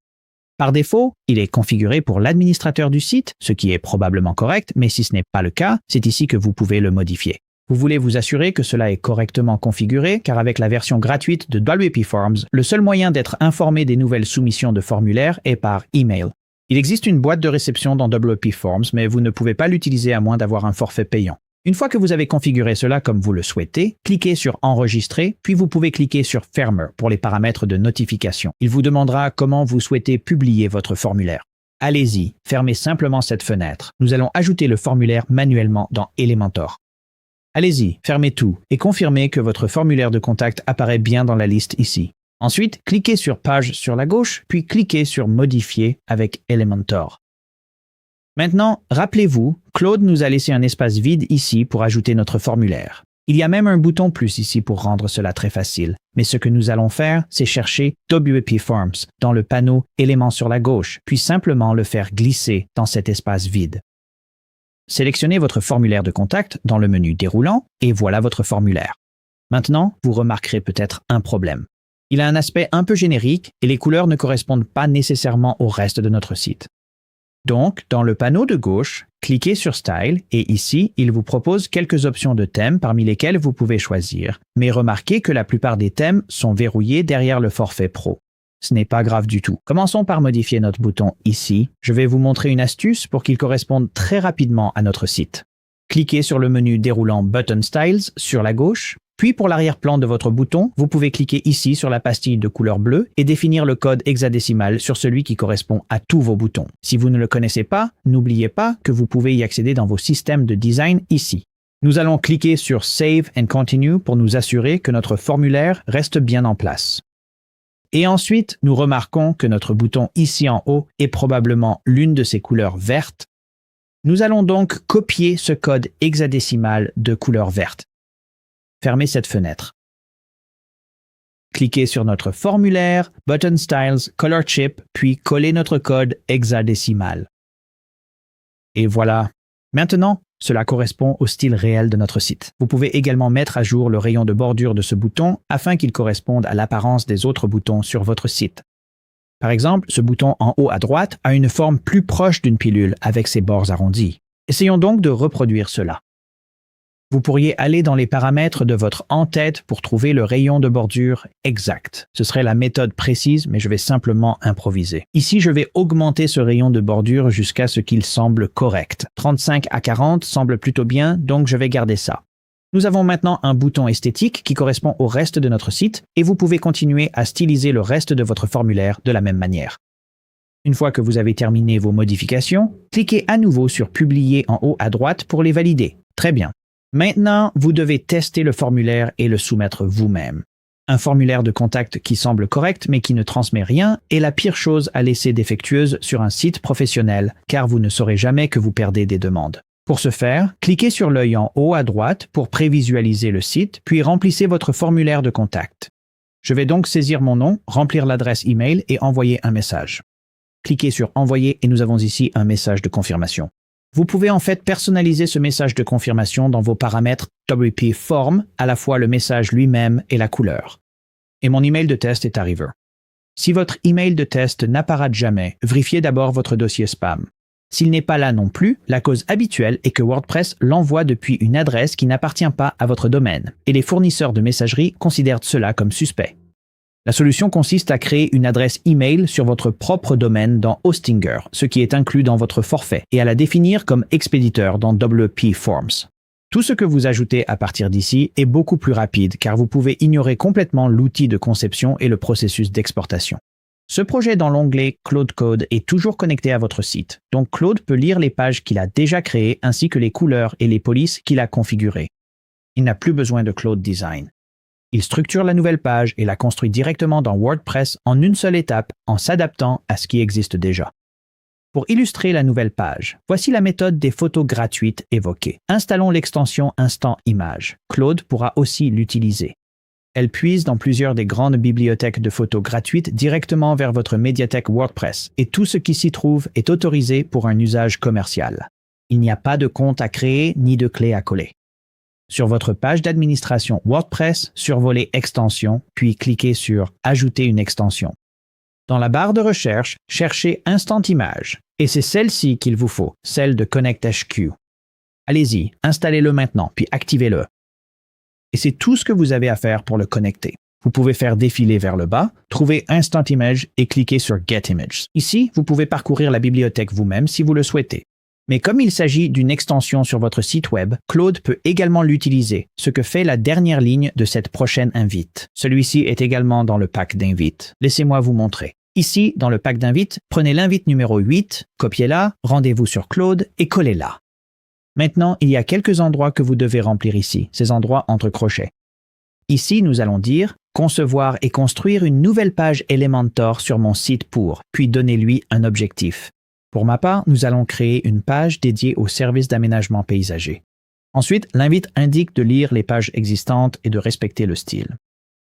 Par défaut, il est configuré pour l'administrateur du site, ce qui est probablement correct, mais si ce n'est pas le cas, c'est ici que vous pouvez le modifier. Vous voulez vous assurer que cela est correctement configuré, car avec la version gratuite de WP Forms, le seul moyen d'être informé des nouvelles soumissions de formulaires est par email. Il existe une boîte de réception dans WP Forms, mais vous ne pouvez pas l'utiliser à moins d'avoir un forfait payant. Une fois que vous avez configuré cela comme vous le souhaitez, cliquez sur « Enregistrer », puis vous pouvez cliquer sur « Firmware » pour les paramètres de notification. Il vous demandera comment vous souhaitez publier votre formulaire. Allez-y, fermez simplement cette fenêtre. Nous allons ajouter le formulaire manuellement dans Elementor. Allez-y, fermez tout et confirmez que votre formulaire de contact apparaît bien dans la liste ici. Ensuite, cliquez sur « Page » sur la gauche, puis cliquez sur « Modifier » avec Elementor. Maintenant, rappelez-vous, Claude nous a laissé un espace vide ici pour ajouter notre formulaire. Il y a même un bouton plus ici pour rendre cela très facile. Mais ce que nous allons faire, c'est chercher WP Forms dans le panneau Éléments sur la gauche, puis simplement le faire glisser dans cet espace vide. Sélectionnez votre formulaire de contact dans le menu déroulant et voilà votre formulaire. Maintenant, vous remarquerez peut-être un problème. Il a un aspect un peu générique et les couleurs ne correspondent pas nécessairement au reste de notre site. Donc, dans le panneau de gauche, cliquez sur Style et ici, il vous propose quelques options de thèmes parmi lesquelles vous pouvez choisir. Mais remarquez que la plupart des thèmes sont verrouillés derrière le forfait Pro. Ce n'est pas grave du tout. Commençons par modifier notre bouton ici. Je vais vous montrer une astuce pour qu'il corresponde très rapidement à notre site. Cliquez sur le menu déroulant Button Styles sur la gauche. Puis pour l'arrière-plan de votre bouton, vous pouvez cliquer ici sur la pastille de couleur bleue et définir le code hexadécimal sur celui qui correspond à tous vos boutons. Si vous ne le connaissez pas, n'oubliez pas que vous pouvez y accéder dans vos systèmes de design ici. Nous allons cliquer sur Save and Continue pour nous assurer que notre formulaire reste bien en place. Et ensuite, nous remarquons que notre bouton ici en haut est probablement l'une de ces couleurs vertes. Nous allons donc copier ce code hexadécimal de couleur verte. Fermez cette fenêtre. Cliquez sur notre formulaire, Button Styles, Color Chip, puis collez notre code hexadécimal. Et voilà. Maintenant, cela correspond au style réel de notre site. Vous pouvez également mettre à jour le rayon de bordure de ce bouton afin qu'il corresponde à l'apparence des autres boutons sur votre site. Par exemple, ce bouton en haut à droite a une forme plus proche d'une pilule avec ses bords arrondis. Essayons donc de reproduire cela. Vous pourriez aller dans les paramètres de votre en-tête pour trouver le rayon de bordure exact. Ce serait la méthode précise, mais je vais simplement improviser. Ici, je vais augmenter ce rayon de bordure jusqu'à ce qu'il semble correct. 35 à 40 semble plutôt bien, donc je vais garder ça. Nous avons maintenant un bouton esthétique qui correspond au reste de notre site et vous pouvez continuer à styliser le reste de votre formulaire de la même manière. Une fois que vous avez terminé vos modifications, cliquez à nouveau sur « Publier » en haut à droite pour les valider. Très bien. Maintenant, vous devez tester le formulaire et le soumettre vous-même. Un formulaire de contact qui semble correct mais qui ne transmet rien est la pire chose à laisser défectueuse sur un site professionnel car vous ne saurez jamais que vous perdez des demandes. Pour ce faire, cliquez sur l'œil en haut à droite pour prévisualiser le site, puis remplissez votre formulaire de contact. Je vais donc saisir mon nom, remplir l'adresse email et envoyer un message. Cliquez sur « Envoyer » et nous avons ici un message de confirmation. Vous pouvez en fait personnaliser ce message de confirmation dans vos paramètres WP Form, à la fois le message lui-même et la couleur. Et mon email de test est arrivé. Si votre email de test n'apparaît jamais, vérifiez d'abord votre dossier spam. S'il n'est pas là non plus, la cause habituelle est que WordPress l'envoie depuis une adresse qui n'appartient pas à votre domaine, et les fournisseurs de messagerie considèrent cela comme suspect. La solution consiste à créer une adresse email sur votre propre domaine dans Hostinger, ce qui est inclus dans votre forfait, et à la définir comme expéditeur dans WP Forms. Tout ce que vous ajoutez à partir d'ici est beaucoup plus rapide car vous pouvez ignorer complètement l'outil de conception et le processus d'exportation. Ce projet dans l'onglet Claude Code est toujours connecté à votre site, donc Claude peut lire les pages qu'il a déjà créées ainsi que les couleurs et les polices qu'il a configurées. Il n'a plus besoin de Claude Design. Il structure la nouvelle page et la construit directement dans WordPress en une seule étape en s'adaptant à ce qui existe déjà. Pour illustrer la nouvelle page, voici la méthode des photos gratuites évoquée. Installons l'extension Instant Image. Claude pourra aussi l'utiliser. Elle puise dans plusieurs des grandes bibliothèques de photos gratuites directement vers votre médiathèque WordPress et tout ce qui s'y trouve est autorisé pour un usage commercial. Il n'y a pas de compte à créer ni de clé à coller. Sur votre page d'administration WordPress, survolez Extensions, puis cliquez sur Ajouter une extension. Dans la barre de recherche, cherchez Instant Image, et c'est celle-ci qu'il vous faut, celle de ConnectHQ. Allez-y, installez-le maintenant, puis activez-le. Et c'est tout ce que vous avez à faire pour le connecter. Vous pouvez faire défiler vers le bas, trouver Instant Image et cliquer sur Get Image. Ici, vous pouvez parcourir la bibliothèque vous-même si vous le souhaitez. Mais comme il s'agit d'une extension sur votre site web, Claude peut également l'utiliser, ce que fait la dernière ligne de cette prochaine invite. Celui-ci est également dans le pack d'invites. Laissez-moi vous montrer. Ici, dans le pack d'invites, prenez l'invite numéro 8, copiez-la, rendez-vous sur Claude et collez-la. Maintenant, il y a quelques endroits que vous devez remplir ici, ces endroits entre crochets. Ici, nous allons dire « Concevoir et construire une nouvelle page Elementor sur mon site pour », puis donnez-lui un objectif. Pour ma part, nous allons créer une page dédiée au service d'aménagement paysager. Ensuite, l'invite indique de lire les pages existantes et de respecter le style.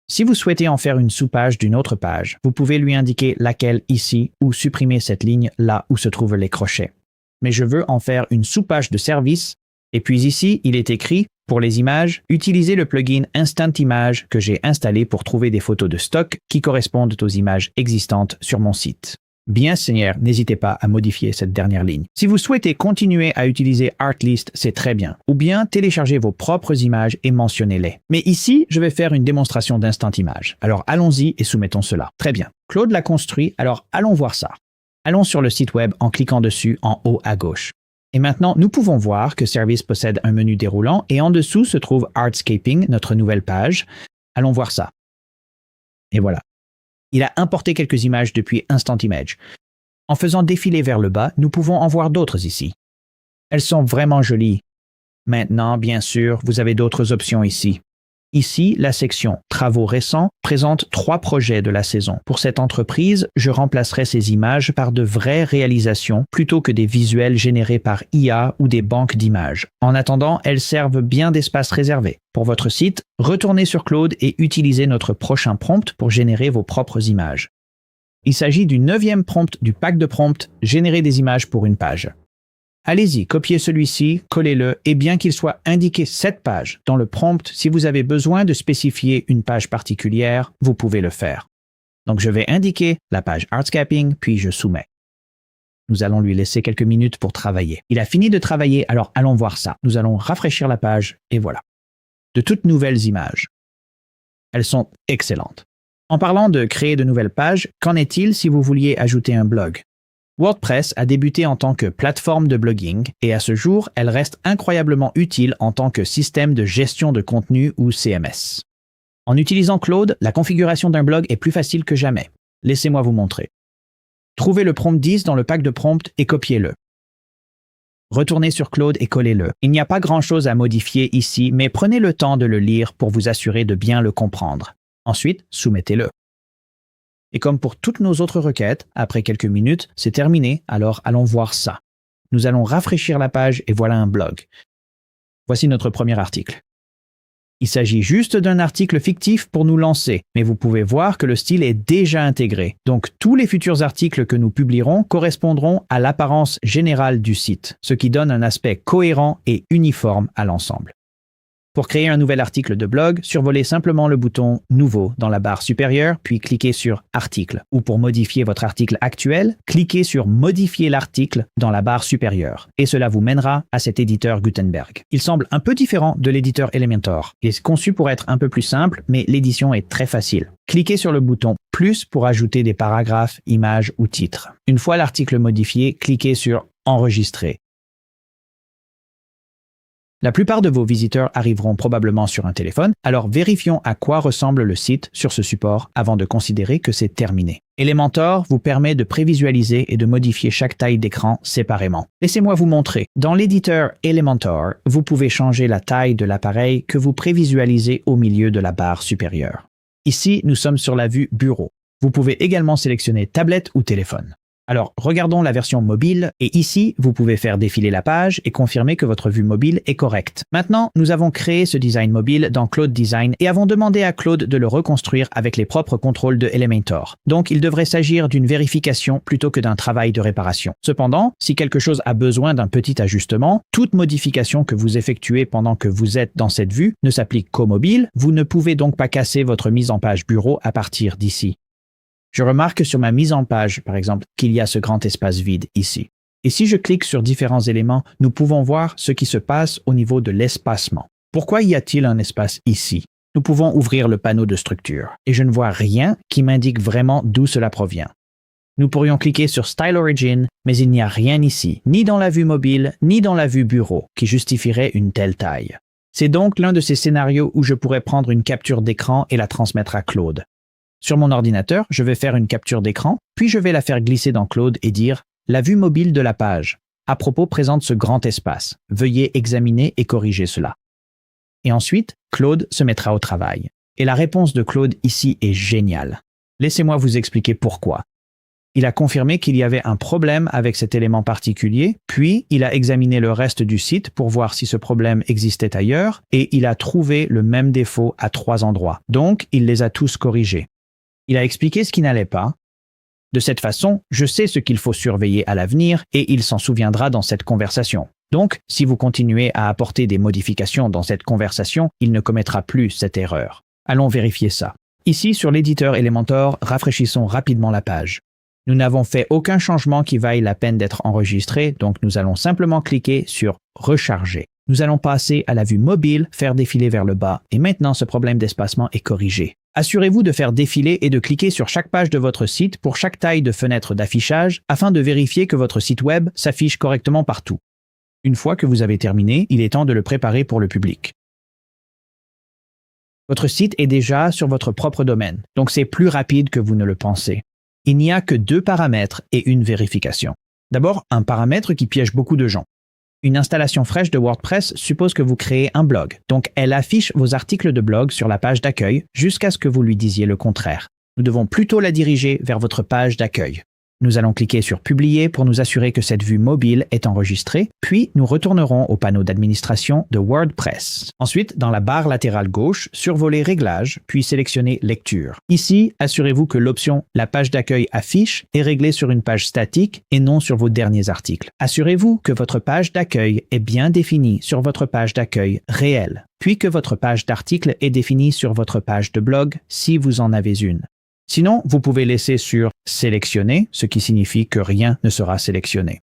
Si vous souhaitez en faire une sous-page d'une autre page, vous pouvez lui indiquer laquelle ici ou supprimer cette ligne là où se trouvent les crochets. Mais je veux en faire une sous-page de service et puis ici, il est écrit « Pour les images, utilisez le plugin Instant Image que j'ai installé pour trouver des photos de stock qui correspondent aux images existantes sur mon site. » Bien Seigneur, n'hésitez pas à modifier cette dernière ligne. Si vous souhaitez continuer à utiliser Artlist, c'est très bien. Ou bien téléchargez vos propres images et mentionnez-les. Mais ici, je vais faire une démonstration d'Instant Image. Alors allons-y et soumettons cela. Très bien. Claude l'a construit, alors allons voir ça. Allons sur le site web en cliquant dessus en haut à gauche. Et maintenant, nous pouvons voir que Service possède un menu déroulant et en dessous se trouve Artscaping, notre nouvelle page. Allons voir ça. Et voilà. Il a importé quelques images depuis Instant Image. En faisant défiler vers le bas, nous pouvons en voir d'autres ici. Elles sont vraiment jolies. Maintenant, bien sûr, vous avez d'autres options ici. Ici, la section « Travaux récents » présente 3 projets de la saison. Pour cette entreprise, je remplacerai ces images par de vraies réalisations plutôt que des visuels générés par IA ou des banques d'images. En attendant, elles servent bien d'espace réservé. Pour votre site, retournez sur Claude et utilisez notre prochain prompt pour générer vos propres images. Il s'agit du 9e prompt du pack de prompts « Générer des images pour une page ». Allez-y, copiez celui-ci, collez-le, et bien qu'il soit indiqué cette page dans le prompt, si vous avez besoin de spécifier une page particulière, vous pouvez le faire. Donc je vais indiquer la page Artscaping, puis je soumets. Nous allons lui laisser quelques minutes pour travailler. Il a fini de travailler, alors allons voir ça. Nous allons rafraîchir la page, et voilà. De toutes nouvelles images. Elles sont excellentes. En parlant de créer de nouvelles pages, qu'en est-il si vous vouliez ajouter un blog? WordPress a débuté en tant que plateforme de blogging et à ce jour, elle reste incroyablement utile en tant que système de gestion de contenu ou CMS. En utilisant Claude, la configuration d'un blog est plus facile que jamais. Laissez-moi vous montrer. Trouvez le prompt 10 dans le pack de prompts et copiez-le. Retournez sur Claude et collez-le. Il n'y a pas grand-chose à modifier ici, mais prenez le temps de le lire pour vous assurer de bien le comprendre. Ensuite, soumettez-le. Et comme pour toutes nos autres requêtes, après quelques minutes, c'est terminé, alors allons voir ça. Nous allons rafraîchir la page et voilà un blog. Voici notre premier article. Il s'agit juste d'un article fictif pour nous lancer, mais vous pouvez voir que le style est déjà intégré. Donc tous les futurs articles que nous publierons correspondront à l'apparence générale du site, ce qui donne un aspect cohérent et uniforme à l'ensemble. Pour créer un nouvel article de blog, survolez simplement le bouton « Nouveau » dans la barre supérieure, puis cliquez sur « Article » ou pour modifier votre article actuel, cliquez sur « Modifier l'article » dans la barre supérieure et cela vous mènera à cet éditeur Gutenberg. Il semble un peu différent de l'éditeur Elementor. Il est conçu pour être un peu plus simple, mais l'édition est très facile. Cliquez sur le bouton « Plus » pour ajouter des paragraphes, images ou titres. Une fois l'article modifié, cliquez sur « Enregistrer ». La plupart de vos visiteurs arriveront probablement sur un téléphone, alors vérifions à quoi ressemble le site sur ce support avant de considérer que c'est terminé. Elementor vous permet de prévisualiser et de modifier chaque taille d'écran séparément. Laissez-moi vous montrer. Dans l'éditeur Elementor, vous pouvez changer la taille de l'appareil que vous prévisualisez au milieu de la barre supérieure. Ici, nous sommes sur la vue Bureau. Vous pouvez également sélectionner tablette ou téléphone. Alors, regardons la version mobile et ici, vous pouvez faire défiler la page et confirmer que votre vue mobile est correcte. Maintenant, nous avons créé ce design mobile dans Claude Design et avons demandé à Claude de le reconstruire avec les propres contrôles de Elementor. Donc, il devrait s'agir d'une vérification plutôt que d'un travail de réparation. Cependant, si quelque chose a besoin d'un petit ajustement, toute modification que vous effectuez pendant que vous êtes dans cette vue ne s'applique qu'au mobile. Vous ne pouvez donc pas casser votre mise en page bureau à partir d'ici. Je remarque sur ma mise en page, par exemple, qu'il y a ce grand espace vide ici. Et si je clique sur différents éléments, nous pouvons voir ce qui se passe au niveau de l'espacement. Pourquoi y a-t-il un espace ici? Nous pouvons ouvrir le panneau de structure et je ne vois rien qui m'indique vraiment d'où cela provient. Nous pourrions cliquer sur Style Origin, mais il n'y a rien ici, ni dans la vue mobile, ni dans la vue bureau, qui justifierait une telle taille. C'est donc l'un de ces scénarios où je pourrais prendre une capture d'écran et la transmettre à Claude. Sur mon ordinateur, je vais faire une capture d'écran, puis je vais la faire glisser dans Claude et dire « La vue mobile de la page. À propos, présente ce grand espace. Veuillez examiner et corriger cela. » Et ensuite, Claude se mettra au travail. Et la réponse de Claude ici est géniale. Laissez-moi vous expliquer pourquoi. Il a confirmé qu'il y avait un problème avec cet élément particulier, puis il a examiné le reste du site pour voir si ce problème existait ailleurs, et il a trouvé le même défaut à 3 endroits. Donc, il les a tous corrigés. Il a expliqué ce qui n'allait pas. De cette façon, je sais ce qu'il faut surveiller à l'avenir et il s'en souviendra dans cette conversation. Donc, si vous continuez à apporter des modifications dans cette conversation, il ne commettra plus cette erreur. Allons vérifier ça. Ici, sur l'éditeur Elementor, rafraîchissons rapidement la page. Nous n'avons fait aucun changement qui vaille la peine d'être enregistré, donc nous allons simplement cliquer sur « Recharger ». Nous allons passer à la vue mobile, faire défiler vers le bas, et maintenant ce problème d'espacement est corrigé. Assurez-vous de faire défiler et de cliquer sur chaque page de votre site pour chaque taille de fenêtre d'affichage afin de vérifier que votre site web s'affiche correctement partout. Une fois que vous avez terminé, il est temps de le préparer pour le public. Votre site est déjà sur votre propre domaine, donc c'est plus rapide que vous ne le pensez. Il n'y a que 2 paramètres et une vérification. D'abord, un paramètre qui piège beaucoup de gens. Une installation fraîche de WordPress suppose que vous créez un blog, donc elle affiche vos articles de blog sur la page d'accueil jusqu'à ce que vous lui disiez le contraire. Nous devons plutôt la diriger vers votre page d'accueil. Nous allons cliquer sur « Publier » pour nous assurer que cette vue mobile est enregistrée, puis nous retournerons au panneau d'administration de WordPress. Ensuite, dans la barre latérale gauche, survolez « Réglages », puis sélectionnez « Lecture ». Ici, assurez-vous que l'option « La page d'accueil affiche » est réglée sur une page statique et non sur vos derniers articles. Assurez-vous que votre page d'accueil est bien définie sur votre page d'accueil réelle, puis que votre page d'article est définie sur votre page de blog si vous en avez une. Sinon, vous pouvez laisser sur « Sélectionner », ce qui signifie que rien ne sera sélectionné.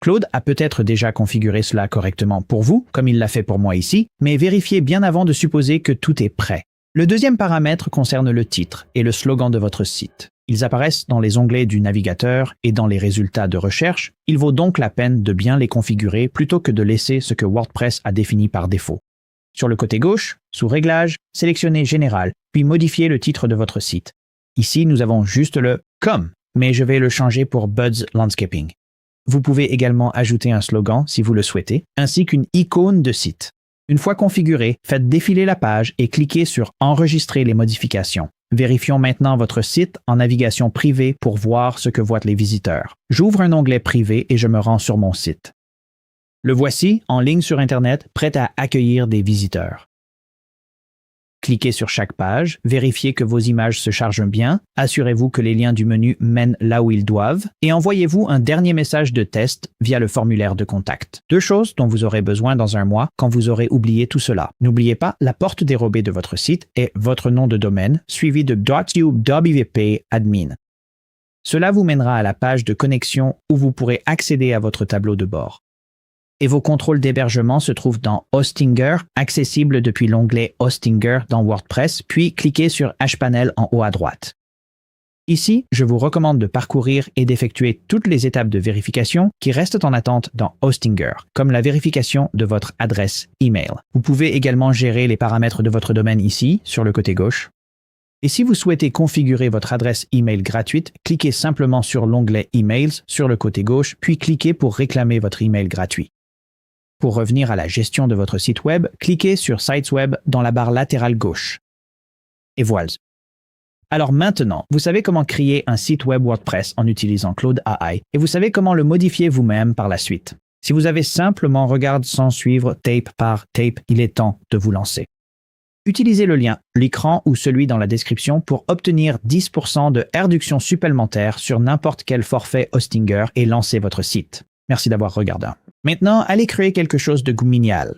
Claude a peut-être déjà configuré cela correctement pour vous, comme il l'a fait pour moi ici, mais vérifiez bien avant de supposer que tout est prêt. Le deuxième paramètre concerne le titre et le slogan de votre site. Ils apparaissent dans les onglets du navigateur et dans les résultats de recherche. Il vaut donc la peine de bien les configurer plutôt que de laisser ce que WordPress a défini par défaut. Sur le côté gauche, sous « Réglages », sélectionnez « Général », puis modifiez le titre de votre site. Ici, nous avons juste le « Comme », mais je vais le changer pour « Bud's Landscaping ». Vous pouvez également ajouter un slogan si vous le souhaitez, ainsi qu'une icône de site. Une fois configuré, faites défiler la page et cliquez sur « Enregistrer les modifications ». Vérifions maintenant votre site en navigation privée pour voir ce que voient les visiteurs. J'ouvre un onglet privé et je me rends sur mon site. Le voici, en ligne sur Internet, prêt à accueillir des visiteurs. Cliquez sur chaque page, vérifiez que vos images se chargent bien, assurez-vous que les liens du menu mènent là où ils doivent et envoyez-vous un dernier message de test via le formulaire de contact. 2 choses dont vous aurez besoin dans un mois quand vous aurez oublié tout cela. N'oubliez pas, la porte dérobée de votre site est votre nom de domaine suivi de .ub.wp admin. Cela vous mènera à la page de connexion où vous pourrez accéder à votre tableau de bord. Et vos contrôles d'hébergement se trouvent dans Hostinger, accessible depuis l'onglet Hostinger dans WordPress, puis cliquez sur HPanel en haut à droite. Ici, je vous recommande de parcourir et d'effectuer toutes les étapes de vérification qui restent en attente dans Hostinger, comme la vérification de votre adresse email. Vous pouvez également gérer les paramètres de votre domaine ici, sur le côté gauche. Et si vous souhaitez configurer votre adresse email gratuite, cliquez simplement sur l'onglet Emails sur le côté gauche, puis cliquez pour réclamer votre email gratuit. Pour revenir à la gestion de votre site web, cliquez sur Sites Web dans la barre latérale gauche. Et voilà. Alors maintenant, vous savez comment créer un site web WordPress en utilisant Claude AI et vous savez comment le modifier vous-même par la suite. Si vous avez simplement regardé sans suivre tape par tape, il est temps de vous lancer. Utilisez le lien, l'écran ou celui dans la description pour obtenir 10% de réduction supplémentaire sur n'importe quel forfait Hostinger et lancer votre site. Merci d'avoir regardé. Maintenant, allez créer quelque chose de génial.